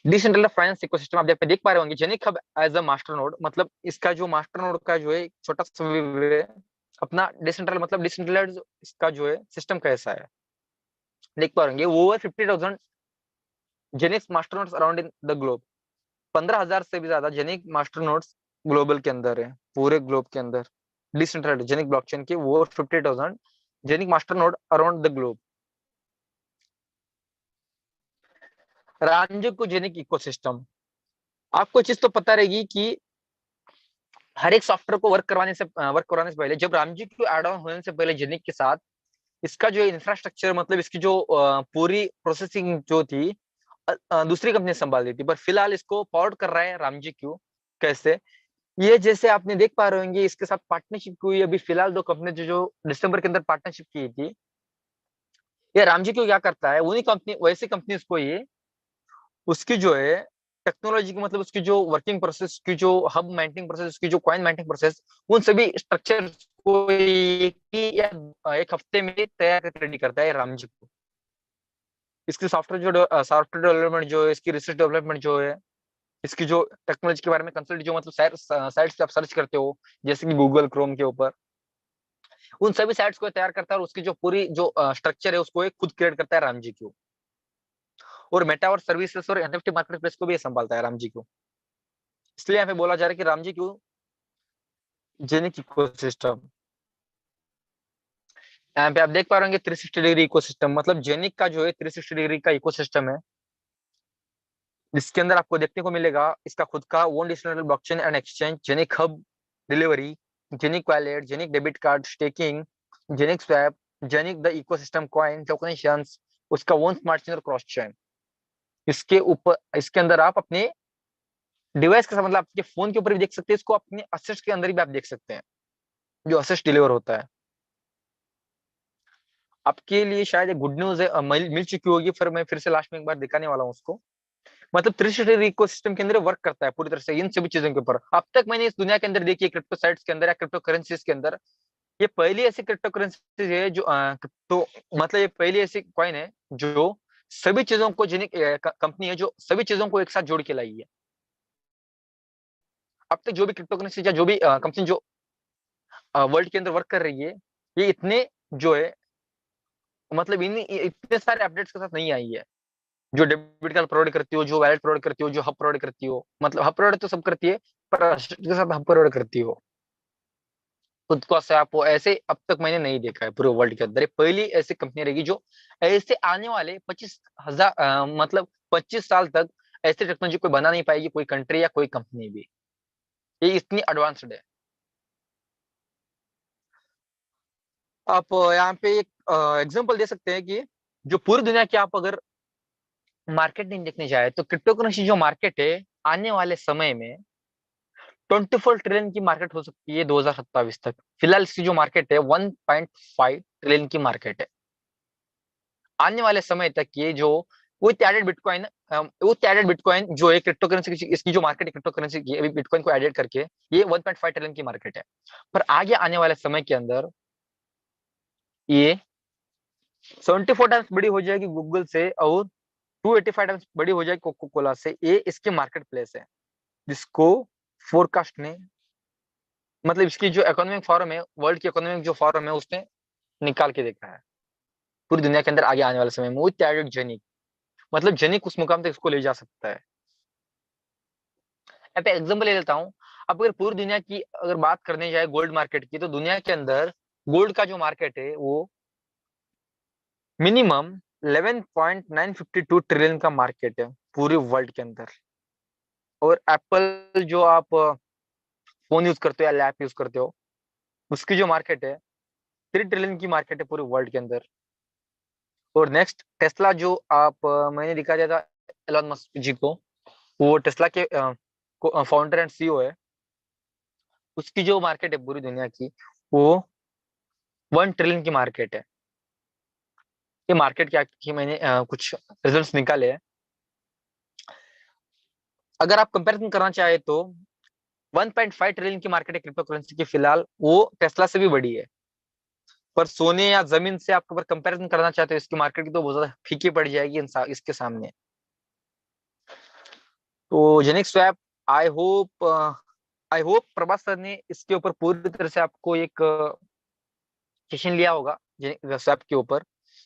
डिसेंट्रलाइज्ड फाइनेंस इकोसिस्टम आप देख पा रहे होंगे, Genic hub as a master node, मतलब इसका जो मास्टर नोड का जो है छोटा सा व्यू है अपना डिसेंट्रल, मतलब डिसेंट्रलाइज्ड इसका जो है सिस्टम कैसा है देख पा रहे होंगे। Over 50,000 Genic master nodes around in the globe, 15,000 से भी ज्यादा जेनिक मास्टर नोड्स ग्लोबल के अंदर है, पूरे ग्लोब के अंदर डिसेंट्रलाइज्ड जेनिक ब्लॉकचेन के over 50,000 Genic master node around the globe. रांझो को जेनिक इकोसिस्टम, आपको चीज तो पता रहेगी कि हर एक सॉफ्टवेयर को वर्क कराने से पहले, जब रामजी को एड ऑन होने से पहले जेनिक के साथ, इसका जो इंफ्रास्ट्रक्चर, मतलब इसकी जो पूरी प्रोसेसिंग जो थी दूसरी कंपनी संभाल रही थी, पर फिलहाल इसको पावर्ड कर रहा है रामजी क्यू। कैसे? ये जैसे आपने देख पा रहे होंगे, इसके साथ पार्टनरशिप हुई अभी फिलहाल दो कंपनी जो दिसंबर के अंदर पार्टनरशिप की थी। ये रामजी क्यू क्या करता है, उन्हीं कंपनी, वैसी कंपनी को ये उसकी जो है टेक्नोलॉजी की, मतलब उसकी जो वर्किंग प्रोसेस की, जो हब माइनिंग प्रोसेस, उसकी जो कॉइन माइनिंग प्रोसेस, उन सभी स्ट्रक्चर को एक ही या एक हफ्ते में तैयार करके रेडी करता है रामजी को। इसकी सॉफ्टवेयर डेवलपमेंट जो है, इसकी रिसर्च डेवलपमेंट जो है, इसकी जो टेक्नोलॉजी के बारे में कंसल्ट जो, मतलब साइट्स पे आप सर्च करते हो जैसे कि गूगल क्रोम के ऊपर, उन सभी साइट्स को तैयार करता है, और उसकी जो पूरी जो स्ट्रक्चर है उसको एक खुद क्रिएट करता है रामजी क्यू। और मेटावर्स सर्विसेज और एनएफटी मार्केट प्लेस को भी ये संभालता है रामजी क्यू। इसलिए यहाँ पे बोला जा रहा है कि रामजी क्यू जेनिक इकोसिस्टम। यहाँ पे आप देख पा रहे होंगे 360 डिग्री इकोसिस्टम, मतलब जेनिक का जो है 360 डिग्री का इकोसिस्टम है, जिसके अंदर आपको देखने को मिलेगा इसका खुद का own digital blockchain and exchange, Genic hub delivery, Genic wallet, Genic debit card, staking, Genic swap, Genic the ecosystem coin tokenization, उसका ओन स्मार्ट चेन और क्रॉस चेन। इसके ऊपर, इसके अंदर आप अपने डिवाइस के साथ, मतलब आपके फोन के ऊपर भी देख सकते हैं इसको, अपने असिस्ट के अंदर भी आप देख सकते हैं जो असिस्ट डिलीवर होता है। आपके लिए शायद एक गुड न्यूज है, मिल चुकी होगी, फिर मैं फिर से लास्ट में एक बार दिखाने वाला हूँ उसको। मतलब 360 इकोसिस्टम के अंदर वर्क करता है पूरी तरह से इन सभी चीजों के ऊपर। अब तक मैंने इस दुनिया के अंदर देखी है क्रिप्टो साइट्स के अंदर या क्रिप्टो करेंसीज के अंदर, ये पहली ऐसी क्रिप्टो करेंसी है जो तो मतलब ये पहली ऐसी कॉइन है जो सभी चीजों को, जिन कंपनी है जो सभी चीजों को एक साथ जोड़ के लाई है। अब तक जो भी क्रिप्टो करेंसी या जो भी कंपनी जो वर्ल्ड के अंदर वर्क कर रही है, ये इतने जो है, मतलब इन इतने सारे अपडेट्स के साथ नहीं आई है। जो डेबिट कार्ड प्रोवाइड करती हो, जो वैलेट प्रोवाइड करती हो, जो हब प्रोवाइड करती हो, मतलब हब प्रोवाइड तो सब करती है, पर Asset के साथ हब प्रोवाइड करती हो खुद को से आप, ऐसे अब तक मैंने नहीं देखा है पूरे वर्ल्ड के अंदर। ये पहली ऐसी कंपनी रहेगी जो ऐसे आने वाले 25,000 मतलब 25 साल तक ऐसी टेक्नोलॉजी कोई बना नहीं पाएगी, कोई कंट्री या कोई कंपनी भी, ये इतनी एडवांस्ड है। आप यहाँ पे एक एग्जांपल दे सकते हैं कि जो पूरी दुनिया की आप अगर मार्केट नहीं देखने जाए, तो क्रिप्टो करेंसी जो मार्केट है आने वाले समय में 24 ट्रिलियन की मार्केट हो सकती है 2027 तक। फिलहाल इसकी जो मार्केट है 1.5 ट्रिलियन की मार्केट है। आने वाले समय तक ये जो विथ एडेड बिटकॉइन जो एक क्रिप्टो करेंसी, इसकी जो मार्केट है क्रिप्टो करेंसी की, अभी बिटकॉइन को एडेड करके ये 1.5 ट्रिलियन की मार्केट है। पर आगे आने वाले समय के अंदर ये 74 टाइम्स बड़ी हो जाएगी गूगल से, और 285 टाइम्स बड़ी हो जाएगी कोको कोला से। ये इसके मार्केट प्लेस है, जिसको फोरकास्ट ने, मतलब इसकी जो इकोनॉमिक फॉरम है, वर्ल्ड की इकोनॉमिक जो फॉरम है, उसने निकाल के देखा है पूरी दुनिया के अंदर आगे आने वाले समय में विथ एडेड जेनिक, मतलब जेनिक उस मुकाम तक इसको ले जा सकता है। अब एग्जांपल ले लेता हूँ। अब अगर पूरी दुनिया की अगर बात करने जाए गोल्ड मार्केट की, तो दुनिया के अंदर गोल्ड का जो मार्केट है वो मिनिमम 11.952 ट्रिलियन का मार्केट है पूरे वर्ल्ड के अंदर। और एप्पल जो आप फोन यूज करते हो या लैप यूज करते हो, उसकी जो मार्केट है 3 ट्रिलियन की मार्केट है पूरे वर्ल्ड के अंदर। और नेक्स्ट टेस्ला, जो आप मैंने दिखा दिया था एलन मस्क जी को, वो टेस्ला के फाउंडर एंड सीईओ है। उसकी जो मार्केट है पूरी दुनिया की, वो 1 ट्रिलियन की मार्केट है। ये मार्केट क्या की मैंने कुछ रिजल्ट्स निकाले हैं। अगर आप कंपैरिजन करना चाहे तो 1.5 ट्रिलियन की मार्केट है क्रिप्टो करेंसी की फिलहाल, वो टेस्ला से भी बड़ी है। पर सोने या जमीन से आप अगर कंपैरिजन करना चाहते हो इसकी मार्केट की, तो बहुत ज्यादा फीकी पड़ जाएगी इसके सामने। तो Genic swap, I hope I hope Prabhas sir ने इसके ऊपर पूरी तरह से आपको एक सेशन लिया होगा जेनिक स्वैप के ऊपर।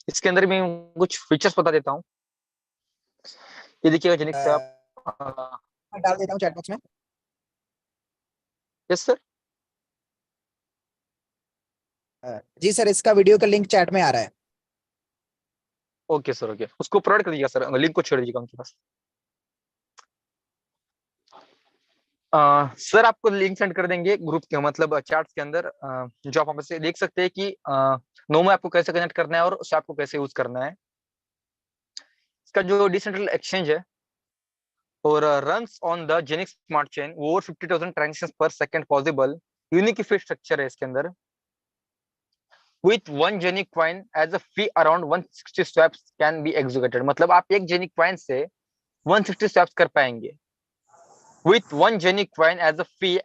इसके अंदर मैं कुछ फीचर्स बता देता हूँ। ये देखिएगा जेनिक स्वैप। मैं डाल देता हूँ चैट बॉक्स में। Yes sir. जी सर, इसका वीडियो का लिंक चैट में आ रहा है। ओके सर, ओके, उसको प्रोवाइड कर दीजिएगा सर, लिंक को छोड़ दीजिएगा उनके पास। सर आपको लिंक सेंड कर देंगे ग्रुप के, मतलब चैट्स के अंदर, जो आप वहां से देख सकते हैं कि नोमो आपको कैसे कनेक्ट करना है और स्वैप को कैसे यूज करना है। इसका जो डिसेंट्रल एक्सचेंज है और runs on the Genic smart chain, over 50,000 transactions per second possible, unique structure है इसके अंदर। With one Genic coin as a fee around 160 swaps can be executed, मतलब आप एक जेनिक कॉइन से 160 स्वैप्स कर पाएंगे। With one Genic coin as a fee,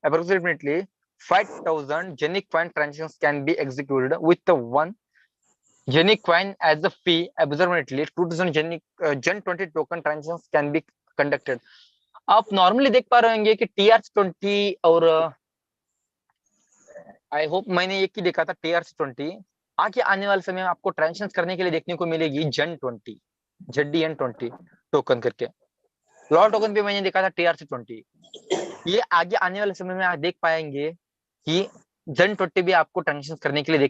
approximately 5,000 Genic coin transactions can be executed. With the one Genic coin as a fee, approximately 2,000 Gen 20 token transactions can be conducted. आप normally देख पा रहे होंगे कि TRC20 और I hope मैंने एक ही देखा था TRC20। आगे आने वाले समय में आपको ट्रांजेक्शन करने के लिए देखने को मिलेगी Gen 20, ZDN 20 टोकन करके। लॉ टोकन पे मैंने देखा था TRC20। ये आगे आने वाले समय में आप देख पाएंगे कि Gen 20 भी आपको ट्रांजेक्शन करने के लिए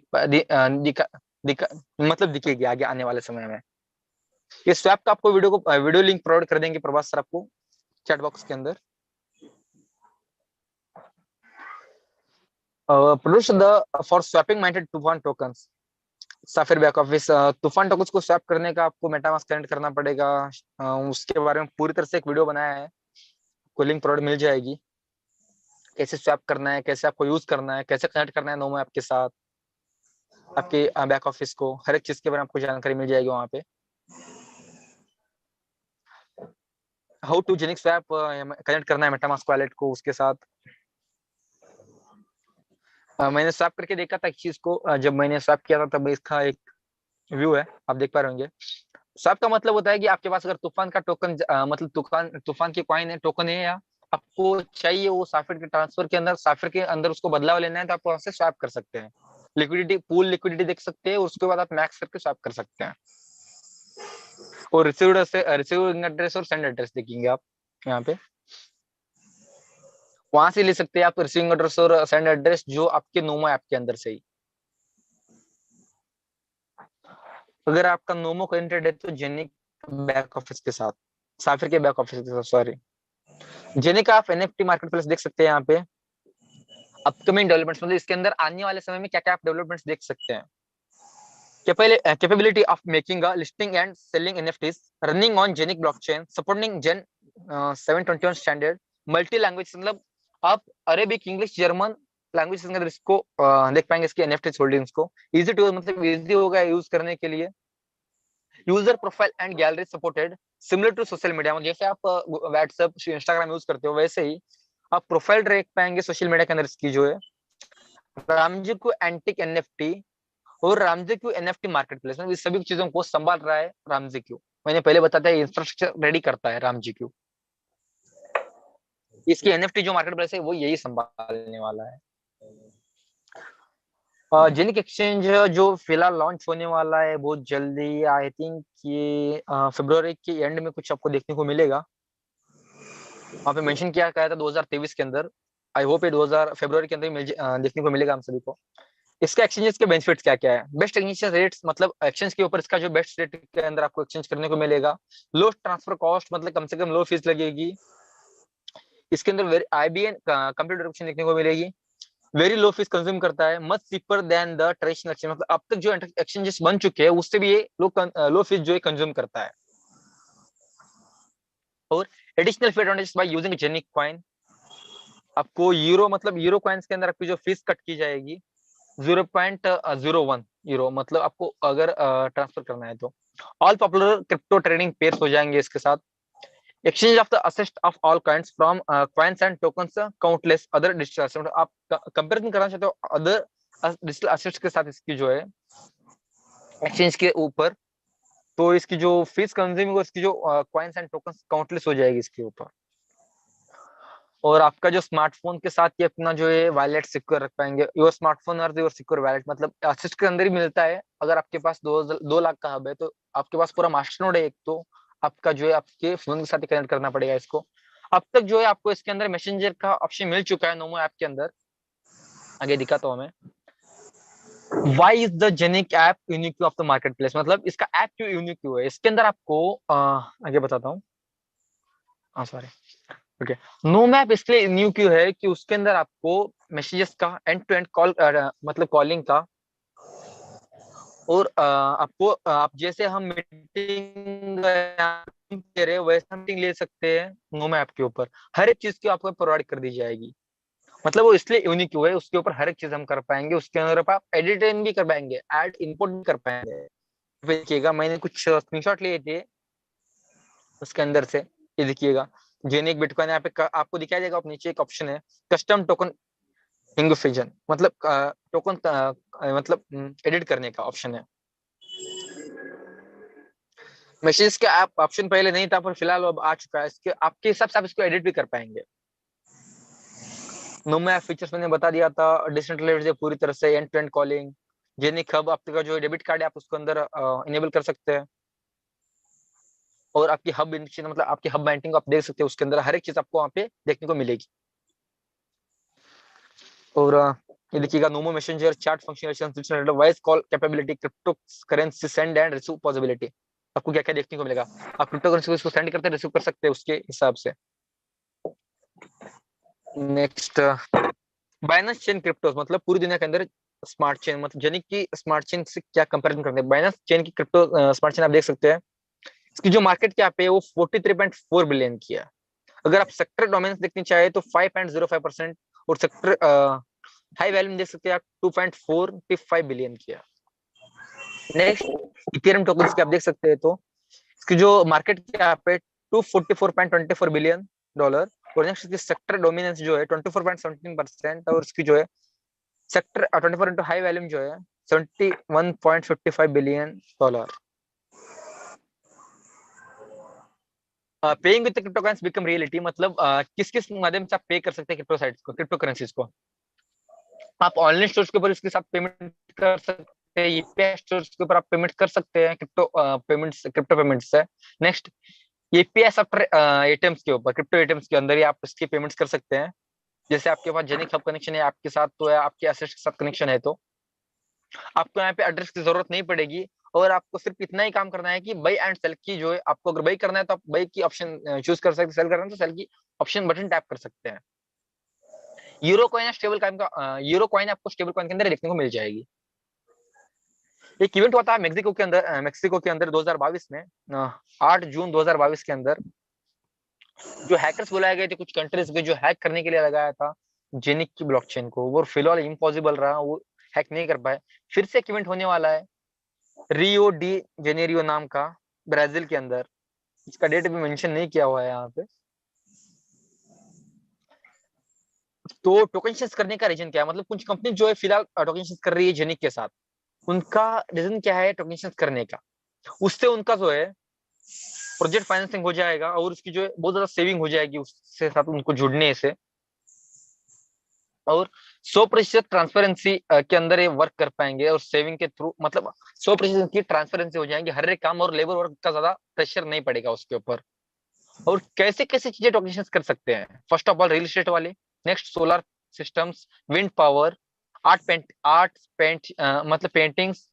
मतलब दिखेगी आगे आने वाले समय में। ये स्वैप का आपको वीडियो लिंक प्रोवाइड कर देंगे प्रभास सर आपको चैट बॉक्स के अंदर। Produce the for swapping minted तूफान टोकन्स, साफिर बैक ऑफिस। तूफान टोकन्स को स्वैप करने का आपको मेटामास्क कनेक्ट करना पड़ेगा। उसके बारे में पूरी तरह से एक वीडियो बनाया है, को लिंक प्रोवाइड मिल जाएगी। कैसे स्वैप करना है, कैसे आपको यूज करना है, कैसे कनेक्ट करना है नोमो ऐप के साथ, आपके बैक ऑफिस को, हर एक चीज के बारे में आपको जानकारी मिल जाएगी वहां पे। How to Genic swap connect करना है मेटामास्क वॉलेट को उसके साथ। मैंने स्वैप करके देखा था एक चीज को, जब मैंने स्वैप किया था तब इसका एक व्यू है, आप देख पा रहे होंगे। स्वैप का मतलब होता है कि आपके पास अगर तूफान का टोकन, मतलब तूफान की कॉइन है, टोकन है, या आपको चाहिए वो साफिर के ट्रांसफर के अंदर, साफिर के अंदर उसको बदलाव लेना है, तो आप वहां से स्वैप कर सकते हैं। लिक्विडिटी पूल लिक्विडिटी देख सकते हैं, उसके बाद आप मैक्स करके स्वैप कर सकते हैं। और रिसीविंग एड्रेस और सेंड एड्रेस देखेंगे आप यहाँ पे, वहां से ले सकते हैं आप रिसीविंग एड्रेस और सेंड एड्रेस, जो आपके नोमो ऐप के अंदर से ही। अगर आपका नोमो कनेक्टेड है तो जेनिक बैक ऑफिस के साथ, साफिर के बैक ऑफिस के साथ, सॉरी, जेनिक आप एनएफटी मार्केट प्लेस देख सकते हैं यहाँ पे। अपकमिंग डेवलपमेंट्स, मतलब इसके अंदर आने वाले समय में क्या क्या आप डेवलपमेंट्स देख सकते हैं। Capability of making a listing and selling NFTs running on Genic blockchain, supporting Gen 721 standard, multi language, मतलब आप अरेबिक, इंग्लिश, जर्मन लैंग्वेज के अंदर इसको देख पाएंगे, इसके NFT होल्डिंग्स को। इजी टू, मतलब इजी होगा यूज करने के लिए। User profile and gallery supported similar to social media, मतलब जैसे आप व्हाट्सएप इंस्टाग्राम यूज करते हो वैसे ही आप प्रोफाइल देख पाएंगे सोशल मीडिया के अंदर इसकी जो है। रामजी को एंटिक एनएफटी और Ramji Q NFT market place, मतलब इस सभी चीजों को संभाल रहा है रामजी क्यू। मैंने पहले बताया इंफ्रास्ट्रक्चर रेडी करता है रामजी क्यू, इसकी एनएफटी जो मार्केट प्लेस है वो यही संभालने वाला है। जेनिक एक्सचेंज जो फिलहाल लॉन्च होने वाला है बहुत जल्दी, आई थिंक ये फरवरी के एंड में कुछ आपको देखने को मिलेगा। वहाँ पे मेंशन किया गया था 2023 के अंदर, आई होप ये 2000 फरवरी के अंदर ही देखने को मिलेगा हम सभी को। इसका एक्सचेंजेस के बेनिफिट्स क्या क्या है? बेस्ट एक्सचेंज रेट्स, मतलब एक्सचेंज के ऊपर इसका जो बेस्ट रेट के अंदर आपको एक्सचेंज करने को मिलेगा। लो ट्रांसफर कॉस्ट, मतलब कम से कम लो फीस लगेगी। इसके अंदर आईबीएन कंप्यूटर ऑप्शन देखने को मिलेगी। वेरी लो फीस कंज्यूम करता है, much cheaper than the traditional exchange, मतलब अब तक जो एक्सचेंजेस बन चुके हैं उससे भी ये लो फीस जो है कंज्यूम करता है। और additional fee advantage by using Genic coin, आपको यूरो, मतलब यूरो कॉइन्स के अंदर आपकी जो फीस कट की जाएगी 0.01 यूरो, मतलब आपको अगर ट्रांसफर करना है तो। All popular crypto trading pairs हो जाएंगे इसके साथ। Exchange of the asset of all coins from coins and tokens countless other digital asset, मतलब आप कंपेरिजन करना चाहते हो अदर डिजिटल असेट्स के साथ इसकी जो है एक्सचेंज के ऊपर, तो इसकी जो फीस कंज्यूमिंग और इसकी जो कॉइन्स एंड टोकन्स काउंटलेस हो जाएगी इसके ऊपर। और आपका जो स्मार्टफोन के साथ ये अपना जो है वॉलेट सिक्योर रख पाएंगे। योर स्मार्टफोन और योर सिक्योर वॉलेट, मतलब असिस्ट के अंदर ही मिलता है। अगर आपके पास 2 लाख का हब है तो आपके पास पूरा मास्टर नोड है एक, तो आपका जो है आपके फोन के साथ ही कनेक्ट करना पड़ेगा इसको। अब तक जो है आपको इसके अंदर मैसेंजर का ऑप्शन मिल चुका है नोमो ऐप के अंदर। आगे दिखाता हूँ हमें why is the Genic app unique of the market place, मतलब इसका ऐप क्यों यूनिक क्यों है। इसके अंदर आपको आगे बताता हूँ, सॉरी, ओके। नो मैप इसलिए न्यू क्यों है कि उसके अंदर आपको मैसेजेस का एंड टू एंड कॉल, मतलब कॉलिंग का, और आपको आप जैसे हम मीटिंग ले रहे हैं वैसे मीटिंग ले सकते हैं नो मैप के ऊपर। हर एक चीज की आपको प्रोवाइड कर दी जाएगी, मतलब वो इसलिए यूनिक हुआ है, उसके ऊपर हर एक चीज हम कर पाएंगे। उसके अंदर आप एडिट भी कर पाएंगे, ऐड इंपोर्ट भी कर पाएंगे। देखिएगा मैंने कुछ स्क्रीनशॉट लिए थे उसके अंदर से, ये देखिएगा जेनिक बिटकॉइन यहाँ पे आपको दिखाई देगा। नीचे एक ऑप्शन है कस्टम टोकन इंगफिजन, मतलब टोकन मतलब एडिट करने का ऑप्शन है। मैसेज का आप ऑप्शन पहले नहीं था पर फिलहाल अब आ चुका है। इसके आपके हिसाब से आप इसको एडिट भी कर पाएंगे। नोमो ऐप फीचर्स मैंने बता दिया था, डिसेंट्रलाइज्ड है पूरी तरह से, end to end calling. Genic hub आपका जो डेबिट कार्ड है आप उसको अंदर इनेबल कर सकते हैं, और आपकी हब मतलब आपकी हब बैंकिंग आप देख सकते हैं, उसके अंदर हर एक चीज आपको वहाँ पे देखने को मिलेगी। और ये देखिएगा Nomo messenger chat functionality, voice call capability, cryptocurrency send and receive possibility, आपको क्या क्या देखने को मिलेगा। आप क्रिप्टो करेंसी को सेंड करते रिसीव कर सकते हैं उसके हिसाब से। नेक्स्ट बाइनेंस चेन क्रिप्टोस, मतलब पूरी दुनिया के अंदर स्मार्ट चेन, मतलब जेनिक की स्मार्ट चेन से क्या कंपैरिजन करते हैं। बाइनेंस चेन की क्रिप्टो स्मार्ट चेन आप देख सकते हैं, इसकी जो मार्केट कैप है वो 43.4 बिलियन की है। अगर आप सेक्टर डोमेन्स देखनी चाहे तो 5.05%, और सेक्टर हाई वैल्यू देख सकते हैं आप 2.45 बिलियन की है। नेक्स्ट इथेरियम टोकन्स की आप देख सकते हैं तो इसकी जो मार्केट कैप है 244.24 बिलियन डॉलर, और नेक्स्ट इसकी सेक्टर डोमिनेंस जो है 24.17%, और इसकी जो है सेक्टर 24 इंटू हाई वैल्यूम जो है 71.55 billion dollar. Paying with crypto currency become reality, मतलब किस किस माध्यम से आप पे कर सकते हैं क्रिप्टो साइट्स को, क्रिप्टो करेंसीज को। आप ऑनलाइन स्टोर्स के ऊपर इसके साथ पेमेंट कर सकते हैं, यूपीआई स्टोर्स के ऊपर आप पेमेंट कर सकते हैं क्रिप्टो पेमेंट्स से। नेक्स्ट एपीआई सॉफ्टवेयर एटीएम्स के ऊपर, क्रिप्टो एटीएम्स के अंदर ही आप इसकी पेमेंट्स कर सकते हैं। जैसे आपके पास जेनिक हब कनेक्शन है आपके साथ, तो या आपके एसेट्स के साथ कनेक्शन है, तो आपको यहाँ पे एड्रेस की जरूरत नहीं पड़ेगी, और आपको सिर्फ इतना ही काम करना है कि बाई एंड सेल की जो है, आपको अगर बाई करना है तो आप बाई की ऑप्शन चूज कर सकते हैं, सेल करना है तो सेल की ऑप्शन बटन टैप कर सकते हैं। यूरो कॉइन या स्टेबल कॉइन का, यूरो कॉइन आपको स्टेबल कॉइन के अंदर देखने को मिल जाएगी। एक इवेंट हुआ था मेक्सिको के अंदर 2022 में, 8 जून 2022 के अंदर, जो हैकर्स बुलाए गए थे कुछ कंट्रीज के, जो हैक करने के लिए लगाया था जेनिक की ब्लॉकचेन को, वो फिलहाल इम्पॉसिबल रहा, वो हैक नहीं कर पाए। फिर से एक इवेंट होने वाला है रियो डी जेनेरियो नाम का, ब्राजील के अंदर। इसका डेट भी मेंशन नहीं किया हुआ है यहाँ पे। तो टोकन करने का रीजन क्या है, मतलब कुछ कंपनी जो है फिलहाल टोकन कर रही है जेनिक के साथ, उनका रीजन क्या है टोकन करने का? उससे उनका जो है प्रोजेक्ट फाइनेंसिंग हो जाएगा और उसकी जो है बहुत ज्यादा सेविंग हो जाएगी उससे साथ उनको जुड़ने से। और 100% ट्रांसपेरेंसी के अंदर ये वर्क कर पाएंगे और सेविंग के थ्रू, मतलब 100% की ट्रांसपेरेंसी हो जाएंगे हर एक काम, और लेबर वर्क का ज्यादा प्रेशर नहीं पड़ेगा उसके ऊपर। और कैसे कैसे चीजें टोकन कर सकते हैं, first of all real estate वाले, next solar systems, wind power, art paint मतलब पेंटिंग्स,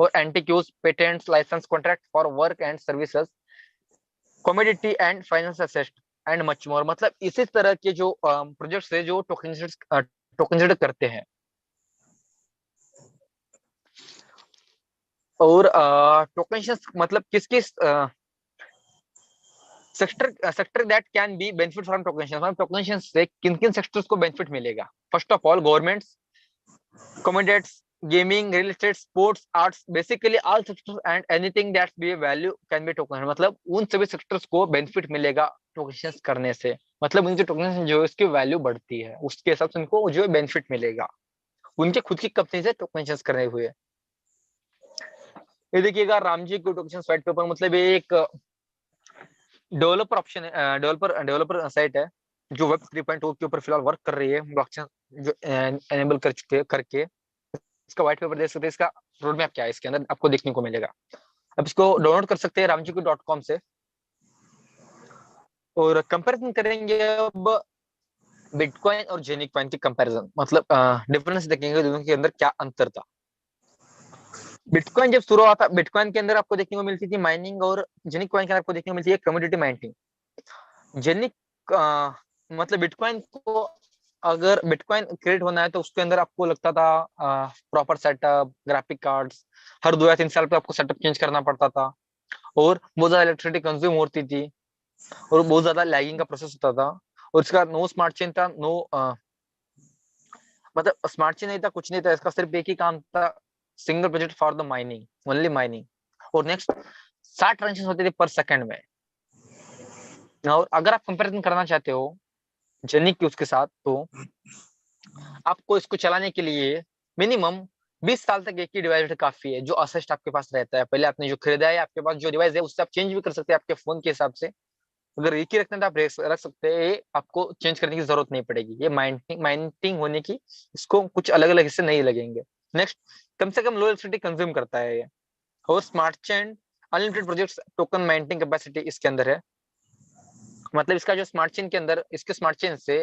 और antiques, patents, licence, contract for work and services, commodity and finance asset and much more. मतलब इसी तरह के जो प्रोजेक्ट्स है जो टोकन करते हैं। और टोकन मतलब किस किस sector that can be benefit from token, मतलब टोकन से किन किन सेक्टर्स को बेनिफिट मिलेगा? First of all governments, commodities, gaming, real estate, sports, arts, basically all sectors and anything that be value can be token। मतलब उन सभी sectors को बेनिफिट मिलेगा टोकन करने से, मतलब उनके टोकन जो है उसकी वैल्यू बढ़ती है, उसके हिसाब से उनको जो है बेनिफिट मिलेगा उनके खुद की कंपनी से टोकन करने हुए। ये देखिएगा रामजी को टोकन व्हाइट पेपर, मतलब ये एक डेवलपर ऑप्शन है, डेवलपर साइट है जो वेब 3.0 के ऊपर फिलहाल वर्क कर रही है, ब्लॉकचेन जो एनेबल कर चुके करके। इसका व्हाइट पेपर देख सकते हैं, इसका रोड मैप क्या है इसके अंदर आपको देखने को मिलेगा। अब इसको डाउनलोड कर सकते हैं ramjiku.com से। और कंपैरिजन करेंगे अब बिटकॉइन और जेनिक कॉइन की कंपैरिजन, मतलब डिफरेंस देखेंगे दोनों के अंदर क्या अंतर था। बिटकॉइन जब शुरू हुआ था, बिटकॉइन के अंदर आपको देखने को मिलती थी माइनिंग, और जेनिक कॉइन के अंदर आपको देखने को मिलती है कमोडिटी माइनिंग। जेनिक मतलब बिटकॉइन को, अगर बिटकॉइन क्रिएट होना है तो उसके अंदर आपको लगता था प्रॉपर सेटअप, ग्राफिक कार्ड्स, हर 2 या 3 साल पे आपको सेटअप चेंज करना पड़ता था, और बहुत ज्यादा इलेक्ट्रिसिटी कंज्यूम होती थी, और बहुत ज्यादा लैगिंग का प्रोसेस होता था। और इसका नो स्मार्ट चेन था, नो मतलब स्मार्ट चेन नहीं था, कुछ नहीं था, इसका सिर्फ एक ही काम था, single project for the mining, only mining. और नेक्स्ट 60 ट्रांजेक्शन होते थे पर सेकंड में। और अगर आप कंपेरिजन करना चाहते हो जेनिक की उसके साथ, तो आपको इसको चलाने के लिए मिनिमम 20 साल तक एक ही डिवाइस काफी है, जो असिस्ट आपके पास रहता है। पहले आपने जो खरीदा है, आपके पास जो डिवाइस है उससे आप चेंज भी कर सकते हैं आपके फोन के हिसाब से। अगर एक ही रखना है तो आप रख सकते हैं, ये आपको चेंज करने की जरूरत नहीं पड़ेगी। ये माइनिंग होने की इसको कुछ अलग अलग हिस्से नहीं लगेंगे। नेक्स्ट, कम से कम लो इलेक्ट्रिसिटी कंज्यूम करता है ये। और smart chain, unlimited project token mining capacity इसके अंदर है। मतलब इसका जो स्मार्ट चेन के अंदर, इसके स्मार्ट चेन से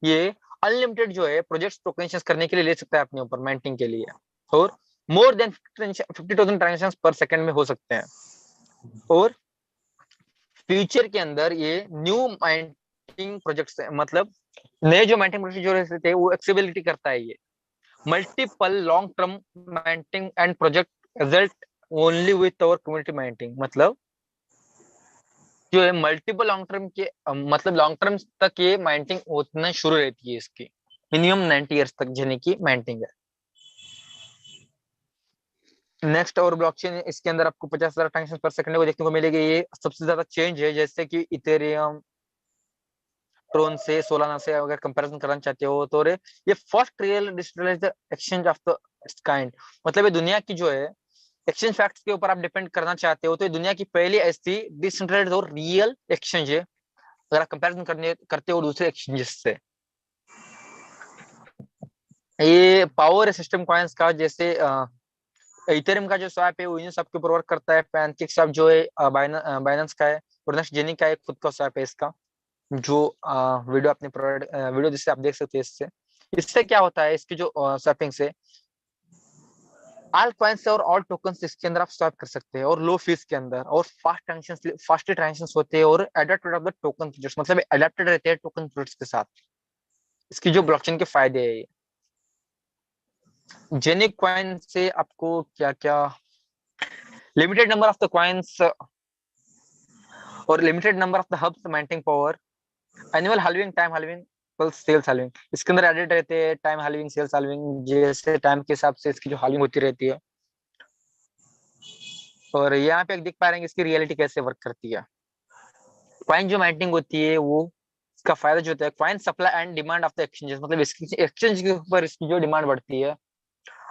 ये अनलिमिटेड जो है प्रोजेक्ट टोकन करने के लिए ले सकता है अपने ऊपर माइनिंग के लिए। और मोर देन 50,000 ट्रांजेक्शन पर सेकंड में हो सकते हैं। और फ्यूचर के अंदर ये न्यू माइनिंग प्रोजेक्ट्स, मतलब नए जो माइनिंग प्रोजेक्ट जो रहते थे वो एक्सेसिबिलिटी करता है ये multiple long term mining and project result only with our community mining. मतलब जो है मल्टीपल लॉन्ग टर्म के मतलब लॉन्ग टर्म तक ये माइनिंग उतना शुरू रहती है इसकी, मिनिमम 90 ईयर्स तक जाने की माइनिंग है। नेक्स्ट और ब्लॉकचेन, इसके अंदर आपको 50,000 ट्रांजेक्शन पर सेकंड को देखने को मिलेगी। ये सबसे ज्यादा चेंज है, जैसे कि इथेरियम, ट्रोन से, सोलाना से अगर कंपैरिजन करना चाहते हो तो ये first real digitalised exchange of the kind. मतलब ये दुनिया की जो है एक्सचेंज फैक्ट्स के ऊपर आप डिपेंड करना चाहते हो तो ये दुनिया की पहली ऐसी डिसेंट्रलाइज्ड और रियल एक्सचेंज है, अगर आप कंपैरिजन करने करते हो दूसरे एक्सचेंजेस से। ये पावर सिस्टम कॉइन्स का, जैसे इथेरियम का जो स्वैप है वो इन सब के ऊपर वर्क करता है। पैनकेक स्वैप जो है बाइनेंस का है, और नेक्स्ट जेनी का एक खुद का स्वैप है इसका, जो वीडियो आपने प्रोवाइड, वीडियो जिससे आप देख सकते हैं। इससे इससे क्या होता है, इसकी जो स्वैपिंग से ऑल कॉइन्स और ऑल टोकन्स इसके अंदर आप स्वैप कर सकते हैं, और लो फीस के अंदर, और फास्ट ट्रांजेक्शन होते हैं, और adapted of the token projects, मतलब अडेप्टेड रहते हैं टोकन प्रोजेक्ट्स के साथ। इसकी जो ब्लॉकचेन के फायदे है, जेनिक कॉइन से आपको क्या क्या, limited number of the coins और limited number of the hubs mining power, annual halving, time halving, sales halving इसके अंदर एडेड रहते हैं। टाइम हाल्विंग, सेल्स हाल्विंग, जैसे टाइम के हिसाब से इसकी जो हाल्विंग होती रहती है। और यहाँ पे देख पा रहे हैं इसकी रियलिटी कैसे वर्क करती है। कॉइन जो माइनिंग होती है वो, इसका फायदा जो होता है, coin supply and demand of the exchanges, मतलब इसकी एक्सचेंज के ऊपर इसकी जो डिमांड बढ़ती है,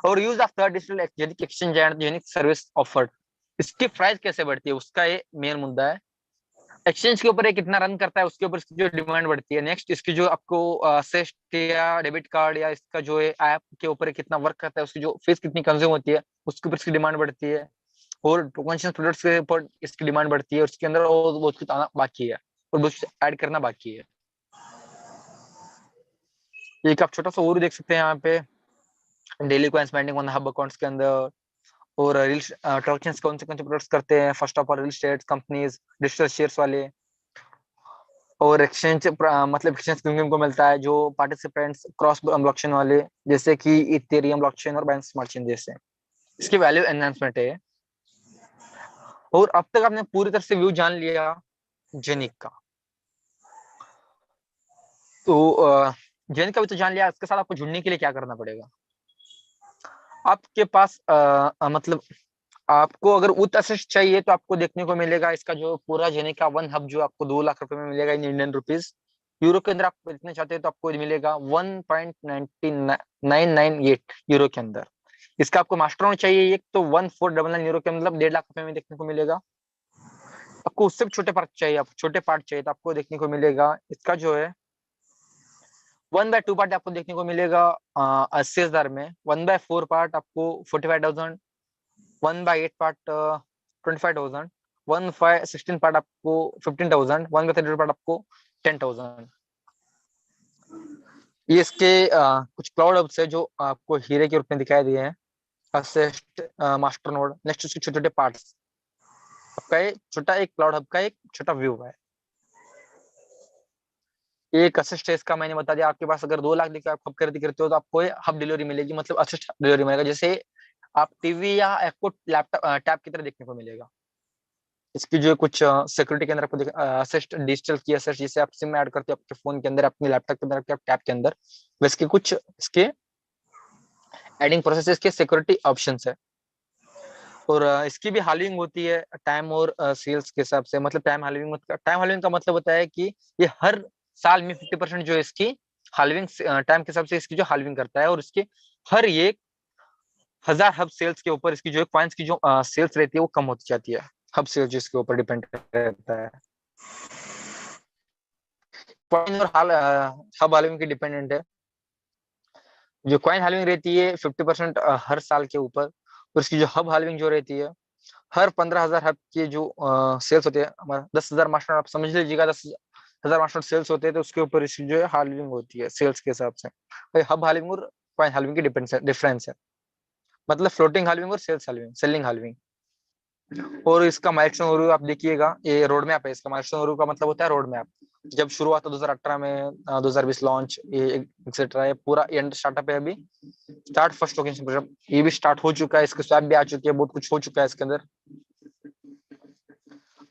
और use of third digital exchange and unique service offered, इसकी प्राइस कैसे बढ़ती है, उसका ये मेन मुद्दा है। एक्सचेंज के ऊपर ये कितना रन करता है उसके ऊपर इसकी जो डिमांड बढ़ती है। नेक्स्ट, इसकी जो आपको सेस्ट या डेबिट कार्ड या इसका जो है ऐप के ऊपर ये कितना वर्क करता है, उसकी जो फीस कितनी कंज्यूम होती है उसके ऊपर इसकी डिमांड बढ़ती है। और टोकन प्रोडक्ट्स के ऊपर इसकी डिमांड बढ़ती है, और उसके अंदर और बहुत कुछ आना बाकी है और बहुत कुछ ऐड करना बाकी है। एक आप छोटा सा और देख सकते हैं यहाँ पे, daily coin spending on hub accounts के अंदर, और रील ट्रांजेक्शंस कौन से प्रोडक्ट्स करते हैं। First of all real estate companies, digital shares वाले, और एक्सचेंज मतलब एक्सचेंज को मिलता है जो पार्टिसिपेंट्स क्रॉस ब्लॉकचेन वाले, जैसे कि इथेरियम ब्लॉकचेन और बाइनेंस स्मार्ट चेन जैसे। इसकी वैल्यू एनहांसमेंट है। और अब तक आपने पूरी तरह से व्यू जान लिया जेनिक का, तो जेनिक का भी तो जान लिया, इसके साथ आपको जुड़ने के लिए क्या करना पड़ेगा। आपके पास मतलब आपको अगर उत असिस्ट चाहिए तो आपको देखने को मिलेगा इसका जो पूरा जेनिक का वन हब जो आपको 2 लाख रुपए में मिलेगा इन इंडियन रुपीज। यूरो के अंदर आप देखना चाहते हैं तो आपको मिलेगा 1.998 यूरो के अंदर। इसका आपको मास्टर होना चाहिए एक तो 1499 यूरो के मतलब 1.5 लाख रुपए में देखने को मिलेगा। आपको उससे भी छोटे पार्ट चाहिए, आप छोटे पार्ट चाहिए तो आपको देखने को मिलेगा इसका जो है 1/2 पार्ट आपको देखने को मिलेगा 80,000 में, 1/4 पार्ट आपको 45,000, 1/8 पार्ट 25,000, 1/16 पार्ट आपको 15,000, 1/32 पार्ट आपको 10,000। ये इसके कुछ क्लाउड हब्स है जो आपको हीरे के रूप में दिखाई दिए हैं। असिस्ट, मास्टर नोड, नेक्स्ट उसके छोटे छोटे पार्ट्स। आपका एक छोटा एक क्लाउड हब का एक छोटा व्यू है। एक असिस्ट है इसका मैंने बता दिया। आपके पास अगर 2 लाख देखिए आप हब खरीदी करते हो तो आपको हब डिलीवरी मिलेगी, मतलब असिस्ट डिलीवरी मिलेगा, जैसे आप टीवी या आपको लैपटॉप टैब की तरह देखने को मिलेगा। इसकी जो कुछ सिक्योरिटी के अंदर आपको असिस्ट डिजिटल की असिस्ट, जिसे आप सिम ऐड करते हो आपके फोन के अंदर, अपने लैपटॉप के अंदर, आपके टैब के अंदर, वैसे कुछ इसके एडिंग प्रोसेस के सिक्योरिटी ऑप्शंस है। और इसकी भी हालिंग होती है टाइम और सेल्स के हिसाब से। मतलब टाइम हालिंग का मतलब होता है कि ये हर साल में 50% जो इसकी हालविंग टाइम के हिसाब से इसकी जो हालविंग करता है, और इसके हर एक 1000 हब सेल्स के ऊपर इसकी जो कॉइन्स की जो सेल्स रहती है वो कम होती जाती है। हब सेल्स जिसके ऊपर डिपेंड रहता है, कॉइन और हब हालविंग की डिपेंडेंट है। जो कॉइन हालविंग रहती है 50% हर साल के ऊपर, और इसकी जो हब हालविंग जो रहती है हर 15,000 हब के जो सेल्स होते हैं, हमारा 10,000 मास्टर आप समझ लीजिएगा, 10,000 मास्टर सेल्स होते हैं, तो उसके ऊपर इसकी जो है हालविंग होती है सेल्स के हिसाब से। भाई हब हालविंग और कॉइन हालविंग की डिफरेंस है, मतलब फ्लोटिंग हालविंग और सेल्स हालविंग, सेलिंग हालविंग। और इसका माइलस्टोन ओवरव्यू आप देखिएगा, ये रोड मैप है। इसका माइलस्टोन ओवरव्यू का मतलब होता है रोड मैप। जब शुरू हुआ था 2018 में, 2020 लॉन्च, ये एक्सेट्रा है पूरा एंड स्टार्टअप है अभी। स्टार्ट फर्स्ट लोकेशन पर ये भी स्टार्ट हो चुका है, इसके स्वैप भी आ चुके हैं, बहुत कुछ हो चुका है इसके अंदर।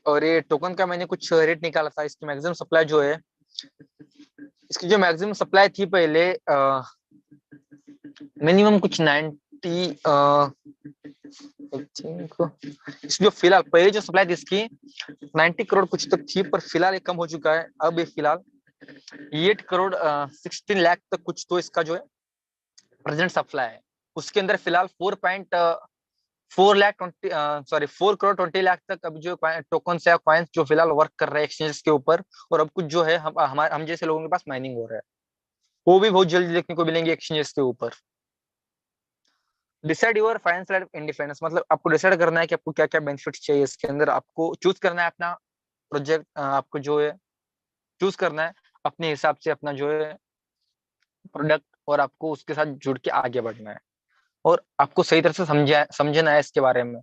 और ये टोकन का मैंने कुछ रेट निकाला था। इसकी मैक्सिमम सप्लाई जो है, इसकी जो मैक्सिमम सप्लाई थी पहले मिनिमम कुछ 90 जो फिलहाल पहले जो सप्लाई थी इसकी 90 करोड़ कुछ तक थी, पर फिलहाल ये कम हो चुका है। अब ये फिलहाल 8 करोड़ 16 लाख तक कुछ तो इसका जो है प्रेजेंट सप्लाई है। उसके अंदर फिलहाल 4 करोड़ 20 लाख तक अब जो टोकन या कॉइन्स जो फिलहाल वर्क कर रहे हैं एक्सचेंजेस के ऊपर। और अब कुछ जो है हम जैसे लोगों के पास माइनिंग हो रहा है, वो भी बहुत जल्दी देखने को मिलेंगे एक्सचेंजेस के ऊपर। डिसाइड योर फाइनेंशियल इंडिपेंडेंस, मतलब आपको डिसाइड करना है कि आपको क्या क्या बेनिफिट चाहिए इसके अंदर। आपको चूज करना है अपना प्रोजेक्ट, आपको जो है चूज करना है अपने हिसाब से अपना जो है प्रोडक्ट, और आपको उसके साथ जुड़ के आगे बढ़ना है, और आपको सही तरह से समझना है इसके बारे में।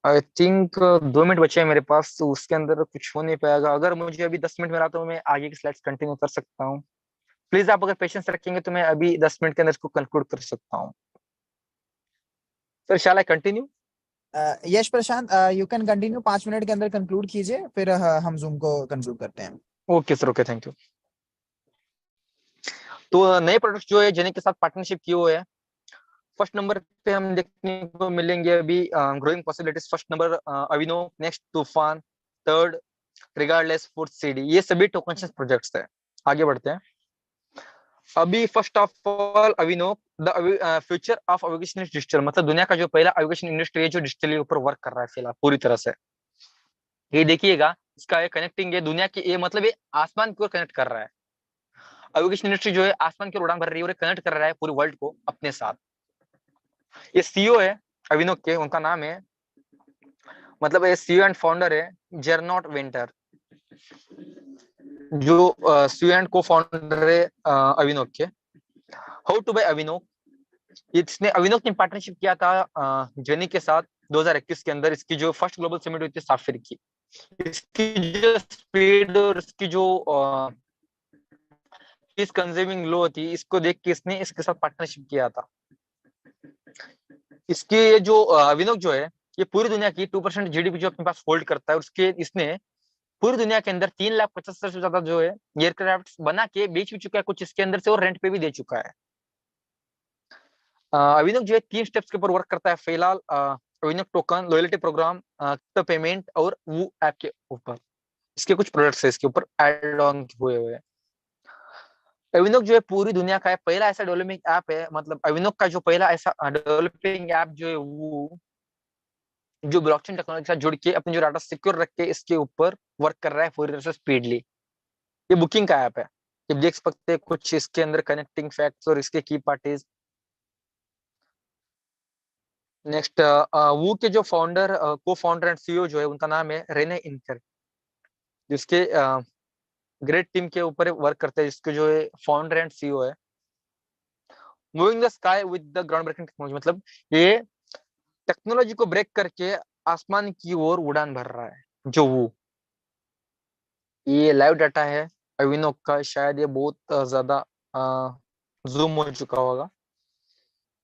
आई थिंक 2 मिनट बचे हैं मेरे पास, तो उसके अंदर कुछ हो नहीं पाएगा। अगर मुझे अभी 10 मिनट मिला तो मैं आगे की स्लाइड्स कंटिन्यू कर सकता हूँ। प्लीज आप अगर पेशेंस रखेंगे तो मैं अभी 10 मिनट के अंदर इसको कंक्लूड कर सकता हूँ। Sir shall I continue? Yes Prashant, you can continue. 5 minute के अंदर कंक्लूड कीजिए, फिर हम जूम को कंक्लूड करते हैं। Okay sir, okay, thank you. तो नए प्रोडक्ट जो है जेनिक के साथ पार्टनरशिप किए हुए हैं, फर्स्ट नंबर पे हम देखने को मिलेंगे अभी growing possibilities, first number Avino, next Toofan, third regardless, fourth CD. ये सभी टोकन प्रोजेक्ट्स है। आगे बढ़ते हैं। अभी first of all Avino, the future of education is digital, मतलब दुनिया का जो पहला एजुकेशन इंडस्ट्री है जो डिजिटली ऊपर वर्क कर रहा है फिलहाल पूरी तरह से। ये देखिएगा, इसका ये कनेक्टिंग है दुनिया की, ये मतलब ये आसमान की ओर कनेक्ट कर रहा है। एजुकेशन इंडस्ट्री जो है आसमान की ओर उड़ान भर रही है और कनेक्ट कर रहा है पूरे वर्ल्ड को अपने साथ। ये सीईओ है अविनो के, उनका नाम है, मतलब ये सीईओ एंड फाउंडर है जेरनॉट वेंटर, जो सीईओ एंड को फाउंडर है अविनो के। हाउ टू बाय अविनो, इसने अविनो ने पार्टनरशिप किया था जेनी के साथ 2021 के अंदर। इसकी जो फर्स्ट ग्लोबल समिट हुई थी साफिर की, इसकी जो स्पीड और इसकी जो इस कंज्यूमिंग लो थी, इसको देख के इसने इसके साथ पार्टनरशिप किया था। इसके ये जो अविनोक जो है, ये पूरी दुनिया की 2% जीडीपी जो अपने पास होल्ड करता है, उसके इसने पूरी दुनिया के अंदर 3,75,000 से ज्यादा जो है एयरक्राफ्ट बना के बेच भी चुका है कुछ इसके अंदर से, और रेंट पे भी दे चुका है। अविनोक जो है 3 स्टेप्स के ऊपर वर्क करता है फिलहाल। अविनोक टोकन, लॉयल्टी प्रोग्राम, पेमेंट और वो ऐप के ऊपर। इसके कुछ प्रोडक्ट्स है इसके ऊपर एड ऑन हुए हुए हैं। अविनोक जो है पूरी दुनिया का पहला ऐसा डेवलपिंग ऐप है, मतलब अविनोक का जो पहला ऐसा डेवलपिंग ऐप जो है वो, जो ब्लॉकचेन टेक्नोलॉजी के साथ जुड़ के अपनी जो डाटा सिक्योर रख के इसके ऊपर वर्क कर रहा है पूरी तरह से स्पीडली। ये बुकिंग का ऐप है। ये देख सकते हैं कुछ इसके अंदर कनेक्टिंग फैक्ट्स और इसके की पार्टीज। नेक्स्ट, वो के जो फाउंडर, को फाउंडर एंड सीईओ जो है, उनका नाम है रेने इनकर, जिसके ग्रेट टीम के ऊपर वर्क करते हैं, जिसके जो है फाउंडर एंड सीईओ है। Moving the sky with the ground breaking technology, मतलब ये टेक्नोलॉजी को ब्रेक करके आसमान की ओर उड़ान भर रहा है जो वो। ये लाइव डाटा है अविनो का, शायद ये बहुत ज्यादा जूम हो चुका होगा।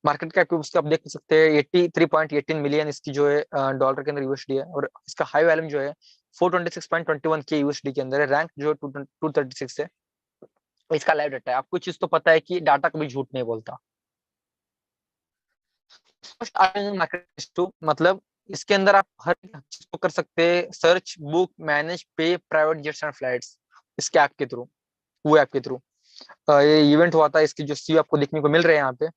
मार्केट कैप उसका आप देख सकते हैं 83.18 मिलियन इसकी जो है डॉलर के अंदर यूएसडी है, और इसका हाई वैल्यूम जो है 426.21 के यूएसडी के अंदर है। रैंक जो है 236 है। इसका लाइव डाटा है। आपको चीज तो पता है कि डाटा कभी झूठ नहीं बोलता। मतलब इसके अंदर आप हर चीज को कर सकते हैं, सर्च, बुक, मैनेज, पे प्राइवेट जेट्स एंड फ्लाइट्स, इसके ऐप के थ्रू, वो ऐप के थ्रू। ये इवेंट हुआ था, इसकी जो सीईओ आपको देखने को मिल रहे हैं यहाँ पे,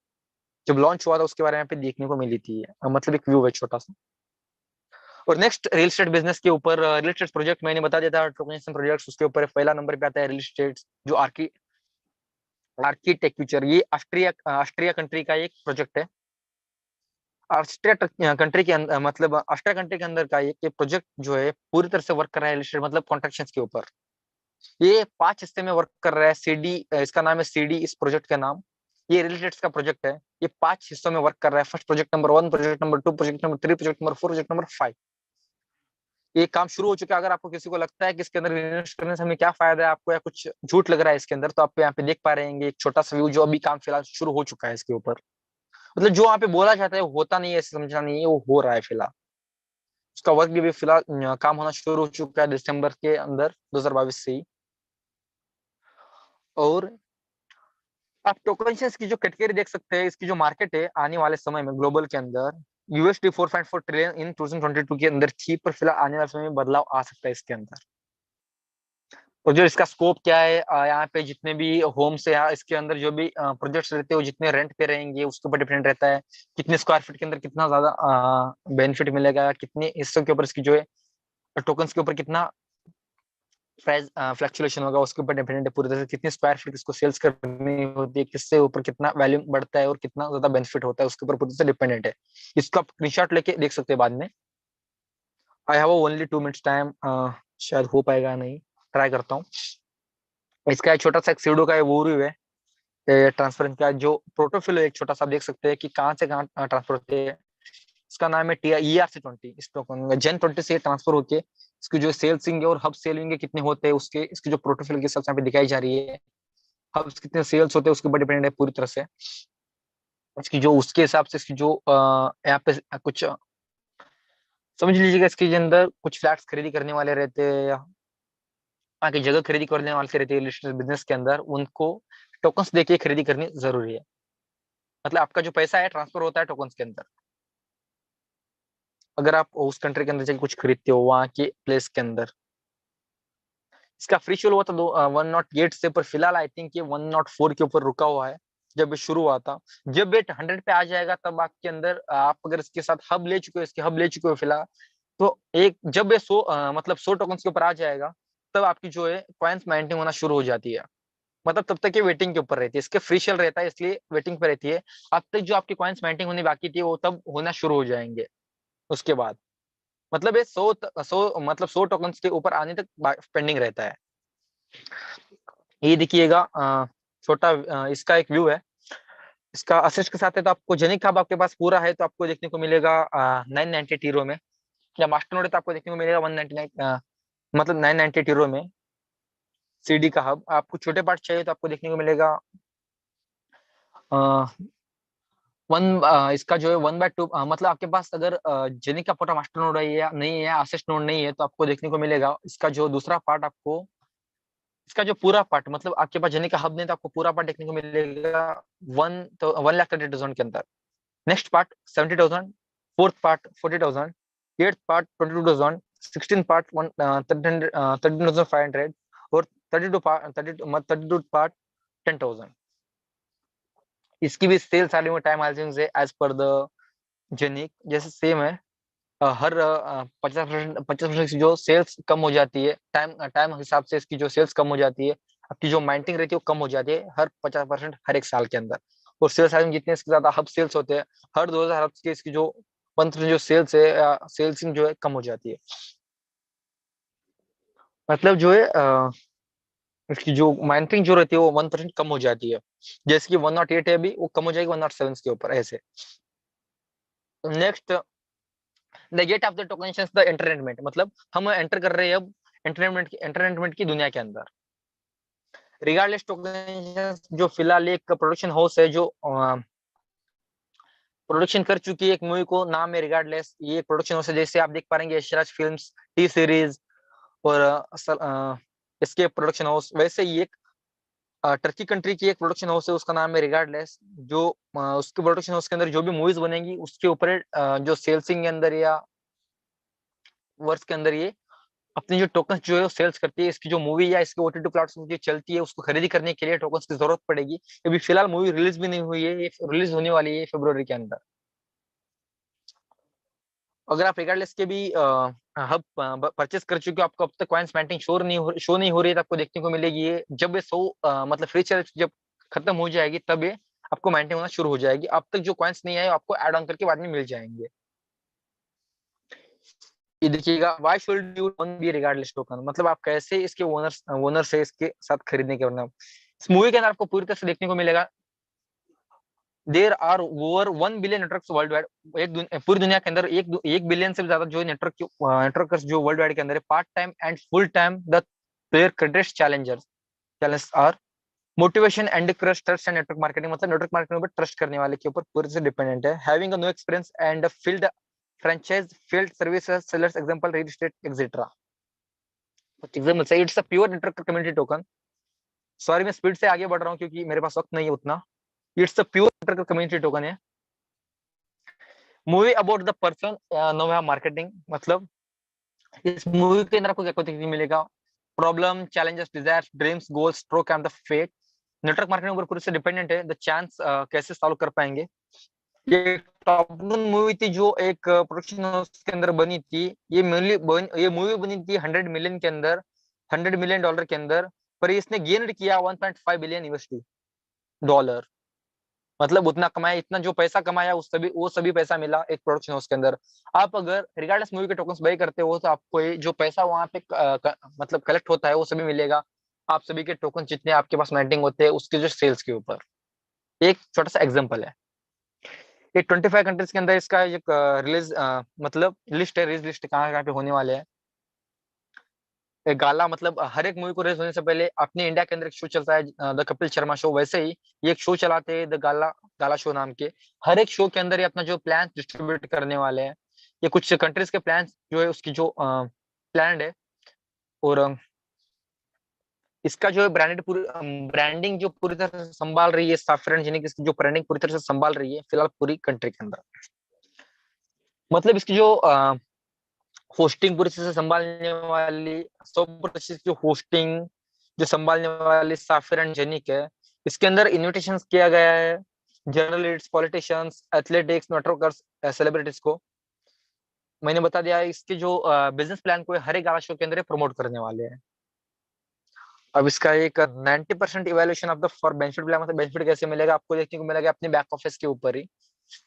जब लॉन्च हुआ था उसके बारे में यहाँ पे देखने को मिली थी। मतलब एक व्यू है छोटा सा। और नेक्स्ट रियल एस्टेट बिजनेस के ऊपर, रियल एस्टेट प्रोजेक्ट मैंने बता दिया था, टोकनाइजेशन प्रोजेक्ट्स उसके ऊपर पहला नंबर पे आता है रियल एस्टेट, जो आर्किटेक्चर। ये ऑस्ट्रिया ऑस्ट्रिया कंट्री का एक प्रोजेक्ट है। ऑस्ट्रिया कंट्री के अंदर, मतलब ऑस्ट्रिया कंट्री के अंदर का एक प्रोजेक्ट जो है पूरी तरह से वर्क कर रहा है रियल एस्टेट, मतलब कॉन्ट्रैक्शन के ऊपर। ये 5 हिस्से में वर्क कर रहा है। सीडी, इसका नाम है सीडी, इस प्रोजेक्ट का नाम। ये रियल एस्टेट का प्रोजेक्ट है। ये 5 हिस्सों में वर्क कर रहा है। First project number 1, project number 2, project number 3, project number 4, project number 5। ये काम शुरू हो चुका है। अगर आपको किसी को लगता है कि इसके अंदर इन्वेस्ट करने से हमें क्या फायदा है, आपको या कुछ झूठ लग रहा है इसके अंदर, तो आप यहाँ पे देख पा रहे हैं एक छोटा सा व्यू जो अभी काम फिलहाल शुरू हो चुका है इसके ऊपर। मतलब जो वहाँ पे बोला जाता है वो होता नहीं है, ऐसे समझना नहीं है, वो हो रहा है फिलहाल। उसका वर्क भी फिलहाल काम होना शुरू हो चुका है दिसंबर के अंदर 2022 से ही। और आप टोकनाइजेशन की जो कैटेगरी देख सकते हैं, इसकी जो मार्केट है आने वाले समय में ग्लोबल के अंदर यूएसडी 4.4 ट्रिलियन इन 2022 के अंदर थी, पर फिलहाल आने वाले समय में बदलाव आ सकता है इसके अंदर। और जो इसका स्कोप क्या है, यहाँ पे जितने भी होम्स है, यहाँ इसके अंदर जो भी प्रोजेक्ट्स रहते हैं वो जितने रेंट पे रहेंगे उसके ऊपर डिपेंड रहता है। कितने स्क्वायर फीट के अंदर कितना ज्यादा बेनिफिट मिलेगा, कितने हिस्सों के ऊपर इसकी जो है टोकन्स के ऊपर कितना प्राइस फ्लक्चुएशन होगा, उसके ऊपर डिपेंडेंट है पूरी तरह से। कितनी स्क्वायर फीट किसको सेल्स करनी होती है, किससे ऊपर कितना वैल्यू बढ़ता है और कितना ज्यादा बेनिफिट होता है, उसके ऊपर पूरी तरह से डिपेंडेंट है। इसका आप स्क्रीनशॉट लेके देख सकते हैं बाद में। I have only 2 minutes time, शायद हो पाएगा नहीं, ट्राई करता हूँ। इसका एक छोटा सा एक सीडो का ओवरव्यू है ट्रांसफर का। जो प्रोटोफिल एक छोटा सा देख सकते हैं कि कहाँ से कहाँ ट्रांसफर होते हैं। इसका नाम है ERC20। इस टोकन Gen 20 से ट्रांसफर होके इसकी जो सेल्सिंग है और हब सेलिंग है कितने होते हैं, उसके इसकी जो प्रोटोफिल के हिसाब से यहाँ पे दिखाई जा रही है। हब्स कितने सेल्स होते हैं उसके ऊपर डिपेंड है पूरी तरह से। इसकी जो उसके हिसाब से इसकी जो यहाँ पे कुछ समझ लीजिएगा, इसके अंदर कुछ फ्लैट्स खरीदी करने वाले रहते हैं या वहाँ की जगह खरीदी करने वाले रहते हैं बिजनेस के अंदर, उनको टोकन्स देके खरीदी करनी जरूरी है। मतलब आपका जो पैसा है ट्रांसफर होता है टोकन्स के अंदर। अगर आप उस कंट्री के अंदर जाके कुछ खरीदते हो वहां के प्लेस के अंदर। इसका फ्री शेल हुआ था 108 से, पर फिलहाल आई थिंक ये 104 के ऊपर रुका हुआ है जब ये शुरू हुआ था। जब ये 100 पे आ जाएगा तब आपके अंदर आप अगर इसके साथ हब ले चुके हो, इसके हब ले चुके हो फिलहाल, तो एक जब ये 100 मतलब 100 टोकन्स के ऊपर आ जाएगा तब आपकी जो है कॉइन्स माइनिंग होना शुरू हो जाती है। मतलब तब तक ये वेटिंग के ऊपर रहती है, इसके फ्री शेल रहता है इसलिए वेटिंग पे रहती है। अब तक जो आपकी कॉइन्स माइनिंग होनी बाकी थी वो तब होना शुरू हो जाएंगे उसके बाद। मतलब ये 100 मतलब 100 टोकन्स के ऊपर आने तक पेंडिंग रहता है। ये देखिएगा छोटा इसका एक व्यू है। इसका असिस्ट के साथ है तो आपको जेनिक हब आपके पास पूरा है तो आपको देखने को मिलेगा 990 टीरो में, या मास्टर नोड है तो आपको देखने को मिलेगा 199 मतलब 990 टीरो में। सीडी का हब आपको छोटे पार्ट चाहिए तो आपको देखने को मिलेगा वन इसका जो है 1/2 मतलब आपके पास अगर जेनिक का पूरा मास्टर नोड है या नहीं है, असिस्ट नोड नहीं है, तो आपको देखने को मिलेगा इसका जो दूसरा पार्ट आपको, इसका जो पूरा पार्ट मतलब आपके पास जेनिक का हब नहीं तो आपको पूरा पार्ट देखने को मिलेगा 1,30,000 के अंदर। Next part 70,000, fourth part 40,000, eighth part 22,000, 16 part 13,500 और 32 पार्ट 10,000। इसकी भी सेल्स आने में टाइम हाइजिंग है एज पर द जेनिक जैसे सेम है। हर 50% जो सेल्स कम हो जाती है टाइम टाइम हिसाब से, इसकी जो सेल्स कम हो जाती है, आपकी जो माइनिंग रहती है वो कम हो जाती है हर 50% हर एक साल के अंदर। और सेल्स हाइजिंग जितने इसके ज्यादा हब सेल्स होते हैं, हर 2000 हब्स के इसकी जो 1% जो सेल्स है सेल्सिंग जो है कम हो जाती है। मतलब जो है इसकी जो माइनिंग जो रहती है वो 1% कम हो जाती है। जैसे कि 108 है अभी, वो कम हो जाएगी 107 के ऊपर ऐसे। Next the gate of the token the entertainment, मतलब हम एंटर कर रहे हैं अब एंटरटेनमेंट की दुनिया के अंदर। रिगार्डलेस टोकन जो फिलहाल एक प्रोडक्शन हाउस है जो प्रोडक्शन कर चुकी है एक मूवी को, नाम है रिगार्डलेस। ये एक प्रोडक्शन हाउस है, जैसे आप देख पाएंगे यशराज फिल्म्स, टी सीरीज और इसके प्रोडक्शन हाउस, वैसे ही एक टर्की कंट्री की एक प्रोडक्शन हाउस है उसका नाम है रिगार्डलेस। जो उसके प्रोडक्शन हाउस के अंदर जो भी मूवीज बनेंगी उसके ऊपर जो सेल्सिंग के अंदर या वर्ष के अंदर ये अपनी जो टोकन जो है वो सेल्स करती है। इसकी जो मूवी या इसके ओटीटी प्लेटफॉर्म जो चलती है उसको खरीदी करने के लिए टोकन की जरूरत पड़ेगी। अभी फिलहाल मूवी रिलीज भी नहीं हुई है, ये रिलीज होने वाली है फरवरी के अंदर। अगर आप रिगार्डलेस के भी हब परचेस कर चुके हो, आपको अब तक कॉइन्स माइनिंग शो नहीं हो रही है, तो आपको देखने को मिलेगी ये जब ये 100 मतलब फ्री चैलेंज जब खत्म हो जाएगी तब ये आपको माइनिंग होना शुरू हो जाएगी। अब तक जो कॉइन्स नहीं आए आपको ऐड ऑन करके बाद में मिल जाएंगे। ये देखिएगा why should you own be regardless token, मतलब आप कैसे इसके ओनर से इसके साथ खरीदने के वरना। इस मूवी के अंदर आपको पूरी तरह से देखने को मिलेगा there are over 1 billion networks worldwide. पूरी दुनिया के अंदर 1 बिलियन से भी ज्यादा जो नेटवर्कर्स जो वर्ल्ड वाइड के अंदर है। Part time and full time the player greatest challenge are motivation and trust and network marketing, मतलब नेटवर्क मार्केटिंग पर ट्रस्ट करने वाले के ऊपर पूरे से डिपेंडेंट है। Having a no experience and field franchise field services sellers example real estate etc. Example से it's a pure network community token. Sorry मैं स्पीड से आगे बढ़ रहा हूँ क्योंकि मेरे पास वक्त नहीं है उतना। It's a pure network community token है। Movie about the person no है मार्केटिंग, मतलब इस मूवी के अंदर आपको क्या देखने मिलेगा, problem challenges desires dreams goals stroke and the fate. Network marketing ऊपर पूरे से डिपेंडेंट है, द चांस कैसे सॉल्व कर पाएंगे। ये टॉप गन मूवी थी जो एक प्रोडक्शन हाउस के अंदर बनी थी। ये मूवी बनी थी 100 मिलियन के अंदर, $100 मिलियन के अंदर, पर इसने गेन किया 1.5 बिलियन यूएसडी डॉलर। मतलब उतना कमाया, इतना जो पैसा कमाया उस सभी वो सभी पैसा मिला एक प्रोडक्शन हाउस के अंदर। आप अगर रिगार्डलेस मूवी के टोकन्स बाय करते हो तो आपको ये जो पैसा वहां पे मतलब कलेक्ट होता है वो सभी मिलेगा। आप सभी के टोकन जितने आपके पास माइनिंग होते हैं उसके जो सेल्स के ऊपर। एक छोटा सा एग्जांपल है, ये 25 कंट्रीज के अंदर इसका एक रिलीज मतलब लिस्ट है, रिलीज लिस्ट कहाँ कहाँ पे होने वाले हैं। एक गाला, मतलब हर एक मूवी को रिलीज होने से पहले अपने इंडिया के अंदर एक शो चलता है द कपिल शर्मा शो, वैसे ही ये एक शो चलाते हैं द गाला गाला शो नाम के। हर एक शो के अंदर ये अपना जो प्लान डिस्ट्रीब्यूट करने वाले हैं। ये कुछ कंट्रीज के प्लान जो है उसकी जो प्लान है। और इसका जो है ब्रांडिंग जो पूरी तरह से संभाल रही है साफरन जेनिक, इसकी जो ब्रांडिंग पूरी तरह से संभाल रही है फिलहाल पूरी कंट्री के अंदर। मतलब इसकी जो होस्टिंग पूरी तरह से संभालने वाली 100% जो होस्टिंग जो संभालने वाली साफरन जेनिक है, इसके अंदर इन्विटेशन किया गया है journalist, politicians, athletics, networkers, celebrities को। मैंने बता दिया है इसके जो बिजनेस प्लान को हर एक गाला शो के अंदर प्रमोट करने वाले हैं। अब इसका एक 90% evaluation of the for benefit plan, मतलब बेनिफिट कैसे मिलेगा आपको देखने को मिलेगा अपने बैक ऑफिस के ऊपर ही।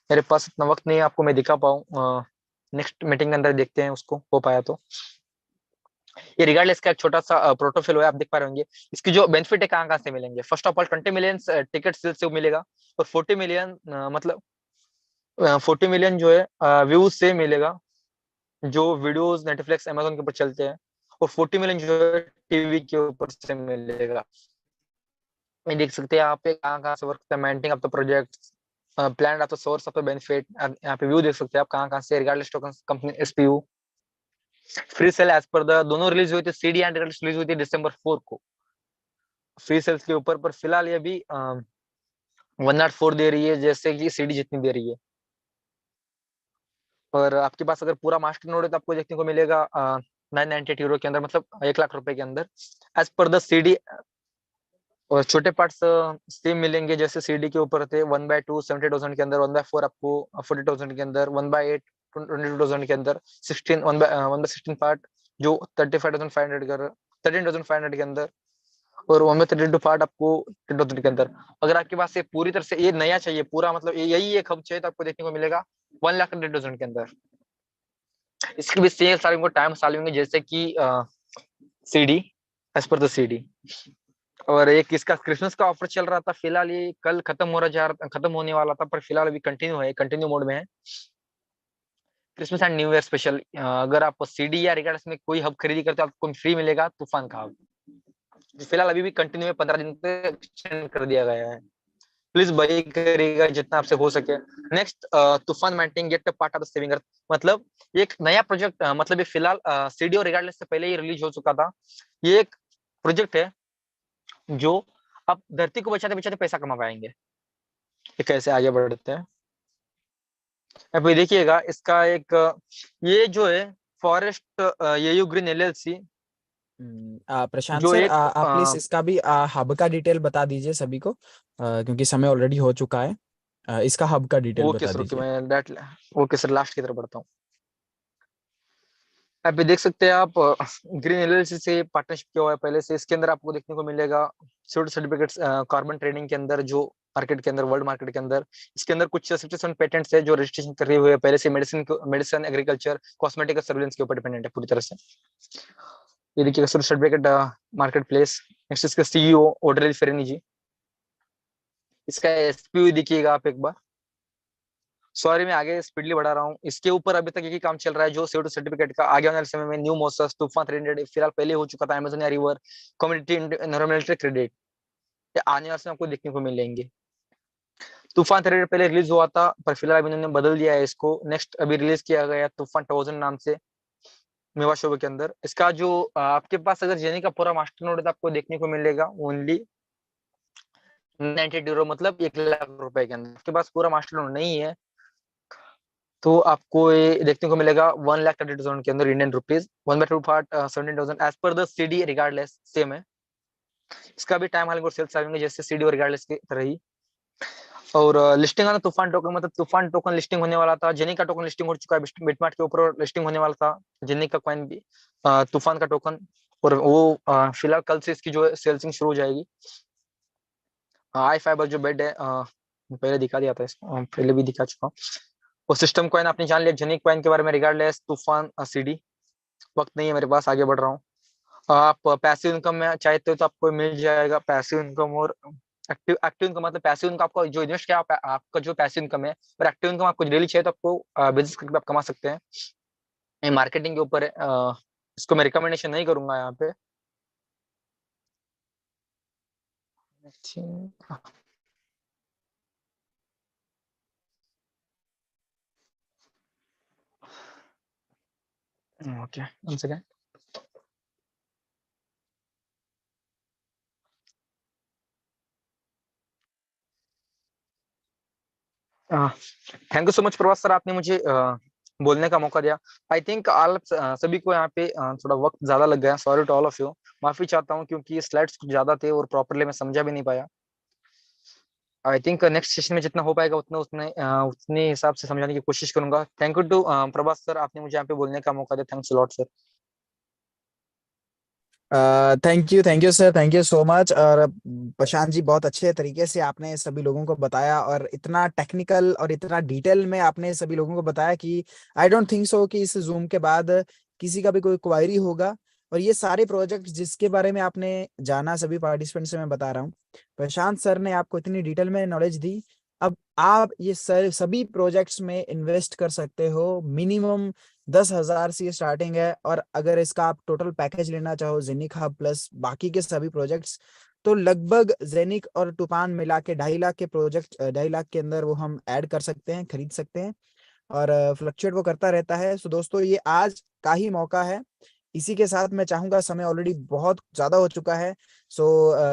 मेरे पास इतना वक्त नहीं है आपको मैं दिखा पाऊँ, नेक्स्ट मीटिंग के अंदर देखते हैं उसको हो पाया तो। ये रिगार्डलेस का एक छोटा सा प्रोटोफिल है, आप देख पा रहे होंगे। इसकी जो बेनिफिट है कहाँ कहाँ से मिलेंगे। First of all 20 million ticket sale से मिलेगा, और 40 मिलियन मतलब 40 मिलियन जो है व्यूज से मिलेगा, जो वीडियोस नेटफ्लिक्स अमेजोन के ऊपर चलते हैं, और 40 मिलियन जो है टीवी के ऊपर से मिलेगा। ये देख सकते हैं आप कहाँ कहाँ से work maintaining of the project, plan of the source of the benefit. यहाँ पे व्यू देख सकते हैं आप कहाँ कहाँ से regardless token company SPU free sale as per the दोनों रिलीज हुई थी, सीडी एंड रिलीज हुई थी दिसंबर 4 को फ्री सेल्स के ऊपर। पर फिलहाल ये भी 104 दे रही है जैसे कि सीडी जितनी दे रही है। और आपके पास अगर पूरा मास्टर नोड है तो आपको देखने को मिलेगा 998 यूरो के अंदर, मतलब 1 लाख रुपए के अंदर एज पर द सीडी। और छोटे पार्ट्स सेम मिलेंगे जैसे सीडी के ऊपर थे, 1/2 70,000 के अंदर, 1/4 आपको 40,000 के अंदर, 1/8 22,000 के अंदर, 16 1/16 पार्ट जो 35,500 कर 13,500 के अंदर, और 1/32 पार्ट आपको 10,000 के अंदर। अगर आपके पास ये पूरी तरह से ये नया चाहिए पूरा, मतलब यही एक हब चाहिए तो आपको देखने को मिलेगा 1,10,000 के अंदर। इसकी भी सेल साल टाइम साल होंगे जैसे कि CD as per the CD. और एक इसका क्रिसमस का ऑफर चल रहा था फिलहाल, ये कल खत्म होने वाला था, पर फिलहाल अभी कंटिन्यू मोड में है। Christmas and new year special, अगर आप सीडी या रिगार्ड्स में कोई हब खरीदी करते हो आपको फ्री मिलेगा तूफान का हब। फिलहाल अभी भी कंटिन्यू में 15 दिन तक एक्सटेंड कर दिया गया है। प्लीज बाई करिएगा जितना आपसे हो सके। Next Toofan maintain gate part of the saving earth, मतलब ये एक नया प्रोजेक्ट, मतलब ये फिलहाल सीडी और रिगार्डलेस से पहले ही रिलीज हो चुका था। ये एक प्रोजेक्ट है जो आप धरती को बचाते बचाते पैसा कमा पाएंगे। ये कैसे आगे बढ़ते हैं अभी देखिएगा। इसका एक ये जो है फॉरेस्ट येयू ग्रीन एलएलसी, प्रशांत जो सर, एक आप प्लीज इसका भी हब का डिटेल बता दीजिए सभी को, क्योंकि समय ऑलरेडी हो चुका है। इसका हब का डिटेल ओके बता सर, ओके दीजिए। मैं दैट ओके सर लास्ट की तरफ बढ़ता हूँ। आप ये देख सकते हैं आप ग्रीन एलएलसी से पार्टनरशिप किया हुआ है पहले से। इसके अंदर आपको देखने को मिलेगा सर्टिफिकेट्स कार्बन ट्रेडिंग के अंदर, जो मार्केट के अंदर वर्ल्ड मार्केट के अंदर इसके अंदर कुछ 67 पेटेंट्स है जो रजिस्ट्रेशन कर रहे हुए हैं पहले से। मेडिसिन एग्रीकल्चर कॉस्मेटिक और सर्विलेंस के ऊपर डिपेंडेंट है पूरी तरह से। ये देखिएगा सर्टिफिकेट मार्केट प्लेस। नेक्स्ट इसका सीईओ ओडरेल फेरेनी जी। इसका एसपीयू देखिएगा आप एक बार। सॉरी मैं आगे स्पीडली बढ़ा रहा हूँ। इसके ऊपर अभी तक यही काम चल रहा है जो CO2 सर्टिफिकेट का। आगे आने वाले समय में न्यू मोसस तूफान 300 फिलहाल पहले हो चुका था, अमेजन या रिवर कम्युनिटी एनवायरमेंटल क्रेडिट, ये आने वाले समय आपको देखने को मिलेंगे। तूफान 300 पहले रिलीज हुआ था पर फिलहाल अभी इन्होंने बदल दिया है इसको। नेक्स्ट अभी रिलीज किया गया तूफान 1000 नाम से मेवा शोबे के अंदर। इसका जो आपके पास अगर जेनी का पूरा मास्टर नोड है तो आपको देखने को मिलेगा ओनली 98 यूरो, मतलब 1 लाख रुपए के अंदर। आपके पास पूरा मास्टर नोड नहीं है तो आपको ये देखने को मिलेगा 1,30,000 के अंदर Indian rupees, 1/2 part 17,000 as per the CD regardless same है। इसका भी टाइम हाल सेल्स आएंगे जैसे सीडी और रिगार्डलेस की तरह ही। और लिस्टिंग आना तूफान टोकन, मतलब तूफान टोकन लिस्टिंग होने वाला था। जेनी का टोकन लिस्टिंग हो चुका है बिटमार्ट के ऊपर, लिस्टिंग होने वाला था जेनी का कॉइन भी, तूफान का टोकन। और वो फिलहाल कल से इसकी जो सेल्सिंग शुरू हो जाएगी। आई फाइबर जो बेड है पहले दिखा दिया था इसको, पहले भी दिखा चुका हूँ। वो सिस्टम कॉइन आपने जान लिया जेनिक कॉइन के बारे में रिगार्डलेस तूफान सीडी। वक्त नहीं है मेरे पास, आगे बढ़ रहा हूँ। आप पैसिव इनकम में चाहते हो तो आपको मिल जाएगा पैसिव इनकम और एक्टिव इनकम। मतलब पैसिव इनकम आपको जो इन्वेस्ट किया आपका जो पैसिव इनकम है, और एक्टिव इनकम आपको डेली चाहिए तो आपको बिजनेस करके आप कमा सकते हैं। ये मार्केटिंग के ऊपर है, इसको मैं रिकमेंडेशन नहीं करूंगा यहाँ पे। Okay one second. Thank you so much Prabhas sir, आपने मुझे बोलने का मौका दिया। आई थिंक ऑल सभी को यहाँ पे थोड़ा वक्त ज्यादा लग गया, sorry to all of you. माफी चाहता हूँ क्योंकि स्लाइड्स कुछ ज्यादा थे और प्रॉपरली मैं समझा भी नहीं पाया। आई थिंक नेक्स्ट सेशन में जितना हो पाएगा उतने हिसाब से समझाने की कोशिश करूंगा। Thank you to Prabhas sir, आपने मुझे यहाँ पे बोलने का मौका दिया। Thanks lot sir. Thank you sir, thank you so much. और प्रशांत जी, बहुत अच्छे तरीके से आपने सभी लोगों को बताया और इतना टेक्निकल और इतना डिटेल में आपने सभी लोगों को बताया कि आई डोंट थिंक सो कि इस जूम के बाद किसी का भी कोई क्वायरी होगा। और ये सारे प्रोजेक्ट जिसके बारे में आपने जाना, सभी पार्टिसिपेंट से मैं बता रहा हूँ, प्रशांत सर ने आपको इतनी डिटेल में नॉलेज दी। अब आप ये सभी प्रोजेक्ट्स में इन्वेस्ट कर सकते हो। मिनिमम 10,000 से स्टार्टिंग है, और अगर इसका आप टोटल पैकेज लेना चाहो, जेनिक हब प्लस बाकी के सभी प्रोजेक्ट्स, तो लगभग जेनिक और टूफान मिला के 2.5 लाख के प्रोजेक्ट, 2.5 लाख के अंदर वो हम ऐड कर सकते हैं, खरीद सकते हैं। और फ्लक्चुएट वो करता रहता है। सो दोस्तों, ये आज का ही मौका है। इसी के साथ मैं चाहूंगा, समय ऑलरेडी बहुत ज्यादा हो चुका है। सो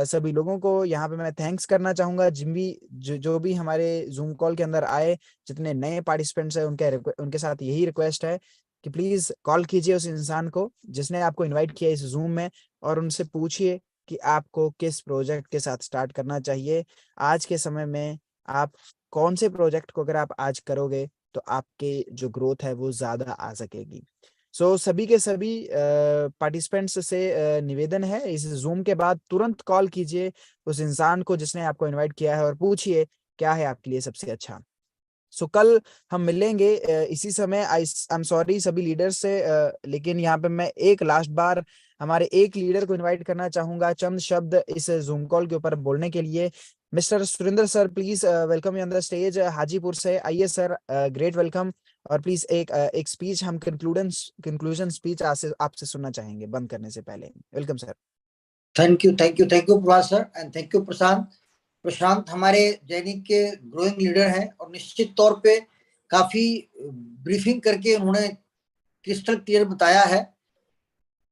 सभी लोगों को यहाँ पे मैं थैंक्स करना चाहूंगा, जो भी हमारे जूम कॉल के अंदर आए, जितने नए पार्टिसिपेंट्स हैं, उनके साथ यही रिक्वेस्ट है कि प्लीज कॉल कीजिए उस इंसान को जिसने आपको इनवाइट किया इस जूम में, और उनसे पूछिए कि आपको किस प्रोजेक्ट के साथ स्टार्ट करना चाहिए। आज के समय में आप कौन से प्रोजेक्ट को अगर आप आज करोगे तो आपके जो ग्रोथ है वो ज्यादा आ सकेगी। सो सभी के सभी पार्टिसिपेंट्स से निवेदन है, इस जूम के बाद तुरंत कॉल कीजिए उस इंसान को जिसने आपको इनवाइट किया है, और पूछिए क्या है आपके लिए सबसे अच्छा। सो कल हम मिलेंगे इसी समय। आई एम सॉरी सभी लीडर्स से, लेकिन यहाँ पे मैं एक लास्ट बार हमारे एक लीडर को इनवाइट करना चाहूंगा चंद शब्द इस जूम कॉल के ऊपर बोलने के लिए। Mister Surendra sir, please welcome you on the stage. Hajipur से आइए सर, ग्रेट वेलकम। और प्लीज एक स्पीच, हम कंक्लूजन स्पीच आपसे सुनना चाहेंगे बंद करने से पहले। Welcome sir. Thank you Prabhas sir, and thank you Prashant. Prashant हमारे जैनिक के ग्रोइंग लीडर हैं, और निश्चित तौर पे काफी ब्रीफिंग करके उन्होंने क्रिस्टल क्लियर बताया है।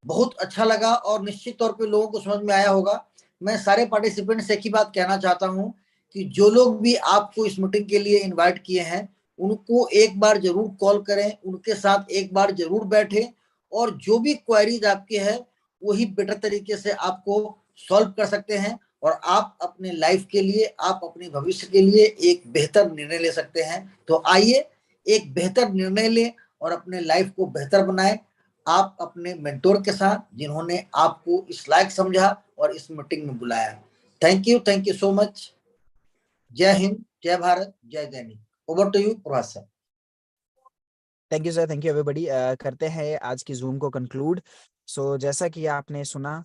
बहुत अच्छा लगा, और निश्चित तौर पे लोगों को समझ में आया होगा। मैं सारे पार्टिसिपेंट से एक ही बात कहना चाहता हूँ कि जो लोग भी आपको इस मीटिंग के लिए इन्वाइट किए हैं, उनको एक बार जरूर कॉल करें, उनके साथ एक बार जरूर बैठें, और जो भी क्वेरीज आपके हैं वही बेटर तरीके से आपको सॉल्व कर सकते हैं, और आप अपने लाइफ के लिए, आप अपने भविष्य के लिए एक बेहतर निर्णय ले सकते हैं। तो आइए एक बेहतर निर्णय लें और अपने लाइफ को बेहतर बनाएं, आप अपने मेंटोर के साथ, जिन्होंने आपको इस लायक समझा और इस मीटिंग में बुलाया। Thank you so much. जय हिंद, जय भारत, जय Genic. Over to you Prabhas sir. Thank you sir, thank you everybody. करते हैं आज की जूम को कंक्लूड। सो जैसा कि आपने सुना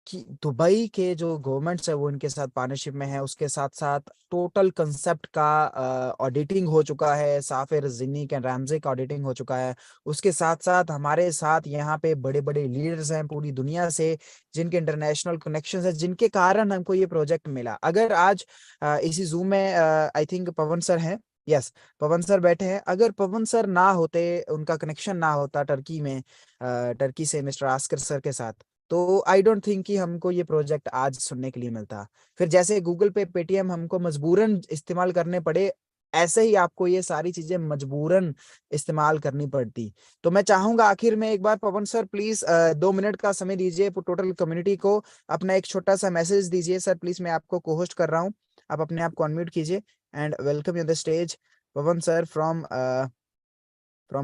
कि दुबई के जो गवर्नमेंट्स है वो इनके साथ पार्टनरशिप में है, उसके साथ साथ टोटल कंसेप्ट का ऑडिटिंग हो चुका है, साफिर, जिन्निक एंड रैमजे का ऑडिटिंग हो चुका है। उसके साथ साथ हमारे साथ यहाँ पे बड़े बड़े लीडर्स हैं पूरी दुनिया से, जिनके इंटरनेशनल कनेक्शंस है, जिनके कारण हमको ये प्रोजेक्ट मिला। अगर आज इसी जूम में आई थिंक पवन सर हैं, यस, पवन सर बैठे हैं। अगर पवन सर ना होते, उनका कनेक्शन ना होता टर्की में, टर्की से मिस्टर आस्कर सर के साथ, तो आई डोंट थिंक कि हमको ये प्रोजेक्ट आज सुनने के लिए मिलता। फिर जैसे गूगल पे, पेटीएम हमको मजबूरन इस्तेमाल करने पड़े, ऐसे ही आपको ये सारी चीजें मजबूरन इस्तेमाल करनी पड़ती। तो मैं चाहूंगा आखिर में एक बार पवन सर प्लीज 2 मिनट का समय दीजिए टोटल कम्युनिटी को, अपना एक छोटा सा मैसेज दीजिए। सर प्लीज, मैं आपको को होस्ट कर रहा हूँ, आप अपने आप को अनम्यूट कीजिए। And welcome you the stage Pawan sir from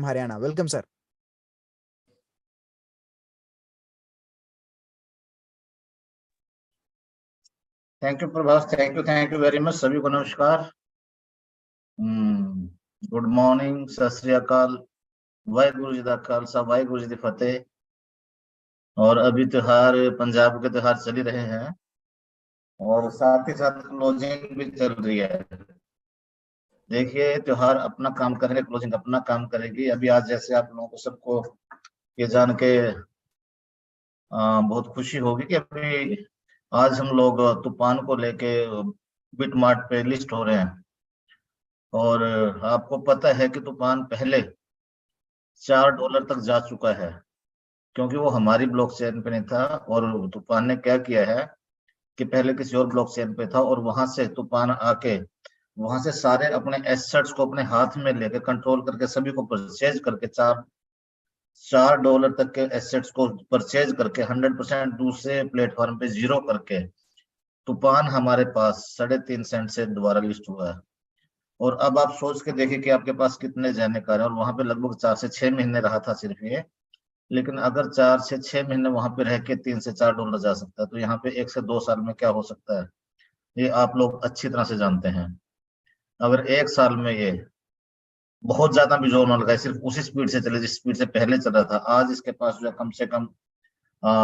Haryana. Welcome sir. Thank you Prabhas, thank you very much. सभी को नमस्कार, गुड मॉर्निंग, सत श्री अकाल, वाहेगुरु जी दा खालसा, वाहेगुरु जी दी फतेह। और अभी त्योहार, पंजाब के त्योहार चल ही रहे हैं, और साथ ही साथ क्लोजिंग भी चल रही है। देखिए, त्योहार अपना काम करेंगे, क्लोजिंग अपना काम करेगी। अभी आज जैसे आप लोगों को सबको ये जान के बहुत खुशी होगी कि अभी आज हम लोग तूफान को लेके बिटमार्ट पे लिस्ट हो रहे हैं। और आपको पता है कि तूफान पहले $4 तक जा चुका है, क्योंकि वो हमारी ब्लॉक चेन पे नहीं था। और तूफान ने क्या किया है कि पहले किसी और ब्लॉक चेन पे था, और वहां से तूफान आके वहां से सारे अपने एसेट्स को अपने हाथ में लेके कंट्रोल करके सभी को परचेज करके $4 तक के एसेट्स को परचेज करके 100% दूसरे प्लेटफॉर्म पे जीरो करके तूफान हमारे पास 3.5 सेंट से दोबारा लिस्ट हुआ है। और अब आप सोच के देखिए कि आपके पास कितने जानकार हैं, और वहां पे लगभग 4 से 6 महीने रहा था सिर्फ ये। लेकिन अगर 4 से 6 महीने वहां पे रह के $3 से $4 जा सकता है, तो यहाँ पे 1 से 2 साल में क्या हो सकता है, ये आप लोग अच्छी तरह से जानते हैं। अगर 1 साल में ये बहुत ज्यादा भी जोर न लगाए, सिर्फ उसी स्पीड से चले जिस स्पीड से पहले चल रहा था, आज इसके पास जो है कम से कम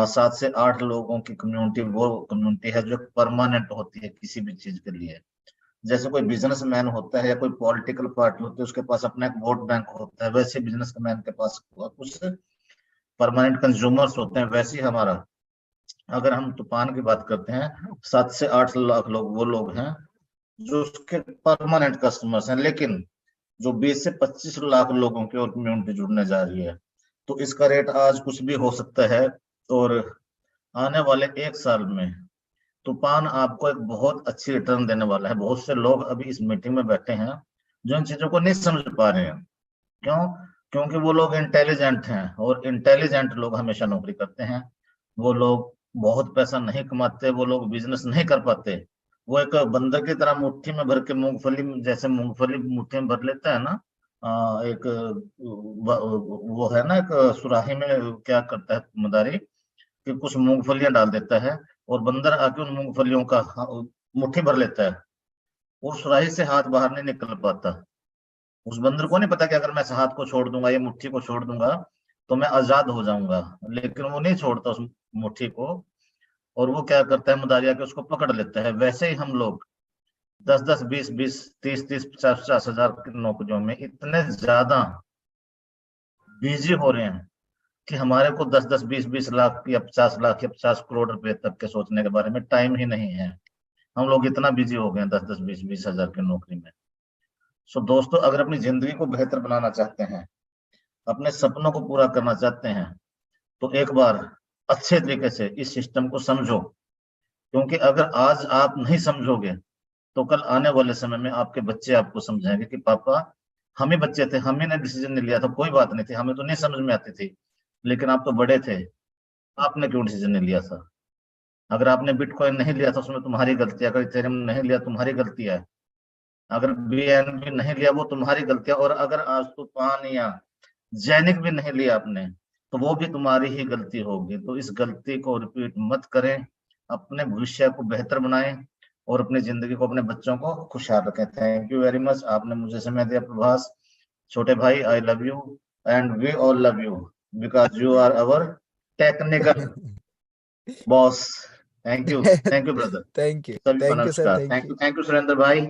7 से 8 लोगों की कम्युनिटी, वो कम्युनिटी है जो परमानेंट होती है किसी भी चीज के लिए। जैसे कोई बिजनेसमैन होता है या कोई पॉलिटिकल पार्टी होती है, उसके पास अपना एक वोट बैंक होता है, वैसे बिजनेसमैन के पास कुछ परमानेंट कंज्यूमर्स होते हैं। वैसे ही हमारा, अगर हम तूफान की बात करते हैं, 7 से 8 लाख लोग वो लोग हैं जो उसके परमानेंट कस्टमर्स हैं। लेकिन जो 20 से 25 लाख लोगों की और कम्युनिटी जुड़ने जा रही है, तो इसका रेट आज कुछ भी हो सकता है। और आने वाले 1 साल में तूफान आपको एक बहुत अच्छी रिटर्न देने वाला है। बहुत से लोग अभी इस मीटिंग में बैठे हैं जो इन चीजों को नहीं समझ पा रहे हैं। क्यों? क्योंकि वो लोग इंटेलिजेंट हैं, और इंटेलिजेंट लोग हमेशा नौकरी करते हैं। वो लोग बहुत पैसा नहीं कमाते, वो लोग बिजनेस नहीं कर पाते। वो एक बंदर की तरह मुट्ठी में भर के मूंगफली, जैसे मूंगफली मुट्ठी में भर लेता है ना, एक वो है ना, एक सुराही में क्या करता है मदारी, कि कुछ मूंगफलियां डाल देता है, और बंदर आके उन मूंगफलियों का मुट्ठी भर लेता है, और सुराही से हाथ बाहर नहीं निकल पाता। उस बंदर को नहीं पता कि अगर मैं इस हाथ को छोड़ दूंगा, ये मुट्ठी को छोड़ दूंगा, तो मैं आजाद हो जाऊंगा। लेकिन वो नहीं छोड़ता उस मुट्ठी को, और वो क्या करता है, मदारी आके उसको पकड़ लेता है। वैसे ही हम लोग 10-10, 20-20, 30-30, 50-50 हजार की नौकरियों में इतने ज्यादा बिजी हो रहे हैं कि हमारे को 10-10, 20-20 लाख या 50 लाख या 50 करोड़ रुपए तक के सोचने के बारे में टाइम ही नहीं है। हम लोग इतना बिजी हो गए हैं 10-10, 20-20 हजार की नौकरी में। सो दोस्तों, अगर अपनी जिंदगी को बेहतर बनाना चाहते हैं, अपने सपनों को पूरा करना चाहते हैं, तो एक बार अच्छे तरीके से इस सिस्टम को समझो। क्योंकि अगर आज आप नहीं समझोगे, तो कल आने वाले समय में आपके बच्चे आपको समझाएंगे कि पापा, हम ही बच्चे थे, हम ही ने डिसीजन नहीं लिया था, कोई बात नहीं थी, हमें तो नहीं समझ में आती थी, लेकिन आप तो बड़े थे, आपने क्यों डिसीजन नहीं लिया था? अगर आपने बिटकॉइन नहीं लिया था, उसमें तुम्हारी गलती है। अगर इथेरियम नहीं लिया, तुम्हारी गलती है। अगर बीएनबी नहीं लिया, वो तुम्हारी गलती है। और अगर आज तूफान या जैनिक भी नहीं लिया आपने, तो वो भी तुम्हारी ही गलती होगी। तो इस गलती को रिपीट मत करें, अपने भविष्य को बेहतर बनाएं, और अपनी जिंदगी को, अपने बच्चों को खुशहाल रखें। थैंक यू वेरी मच, आपने मुझे समय दिया। प्रभास, छोटे भाई, I love you, and we all love you, because you are our technical boss. Thank you brother. सभी को थैंक यू सर, नमस्कार। थैंक यू सुरेंद्र भाई,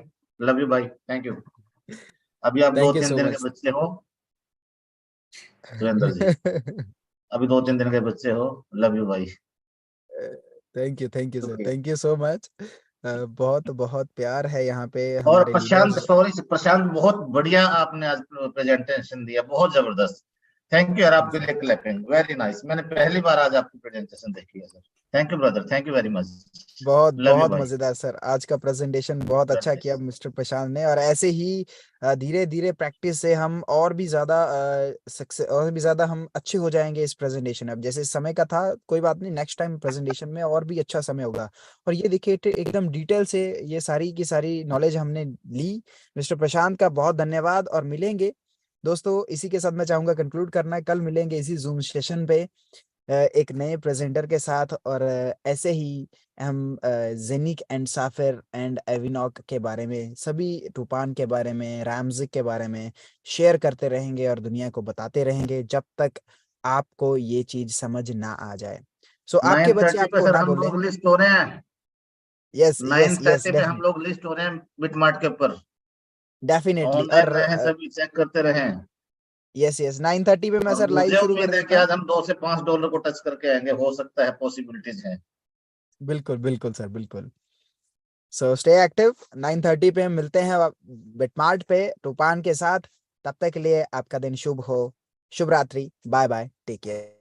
लव यू भाई, थैंक यू। अभी आप थैंक यू 2-3 सो दिन मच। के बच्चे हो सुरेंद्र जी, अभी 2-3 दिन के बच्चे हो। लव यू भाई। थैंक यू सर, शुक्रिया। Thank you so much. बहुत बहुत प्यार है यहाँ पे और हमारे प्रशांत, लीडर्स। सॉरी प्रशांत, बहुत बढ़िया आपने आज प्रेजेंटेशन दिया, बहुत जबरदस्त। थैंक यू यार, आपके लिए क्लैपिंग, वेरी नाइस। मैंने पहली बार आज आपकी प्रेजेंटेशन देखी है sir. Thank you brother, thank you very much. बहुत लव यू बहुत भाई। मजेदार सर, आज का प्रेजेंटेशन बहुत वेरी अच्छा किया नाइस। मिस्टर प्रशांत ने। और ऐसे ही धीरे धीरे प्रैक्टिस से हम और भी ज्यादा सक्सेस, और भी ज्यादा हम अच्छे हो जाएंगे इस प्रेजेंटेशन। अब जैसे समय का था, कोई बात नहीं, नेक्स्ट टाइम प्रेजेंटेशन में और भी अच्छा समय होगा। और ये देखिए एकदम डिटेल से ये सारी की सारी नॉलेज हमने ली। मिस्टर प्रशांत का बहुत धन्यवाद, और मिलेंगे दोस्तों। इसी के साथ मैं चाहूंगा कंक्लूड करना। कल मिलेंगे इसी जूम सेशन पे एक नए प्रेजेंटर के साथ। और ऐसे ही हम जेनिक एंड साफिर एंड एविनॉक के बारे में, सभी तूफान के बारे में, रैमजिक के बारे में शेयर करते रहेंगे और दुनिया को बताते रहेंगे, जब तक आपको ये चीज समझ ना आ जाए। सो आपके बच्चे 9:30 पे आपको सर ना हम बोले। लोग लिस्ट हो रहे हैं। यस यस यस, 9:30 पे हम लोग लिस्ट हो रहे हैं बिटमार्ट के ऊपर। डेफिनेटली। ऑनलाइन और रहें, सभी चेक करते रहें। यस यस, 9:30 पे मैं और सर लाइव मुझे शुरू कर उम्मीद है कि देता हूँ। आज हम $2 से $5 को टच करके आएंगे, हो सकता है, पॉसिबिलिटीज है। बिल्कुल बिल्कुल सर, बिल्कुल। So stay active. 9:30 पे हम मिलते हैं बिटमार्ट पे तूफान के साथ। तब तक के लिए आपका दिन शुभ हो। शुभ रात्रि। Bye bye, take care.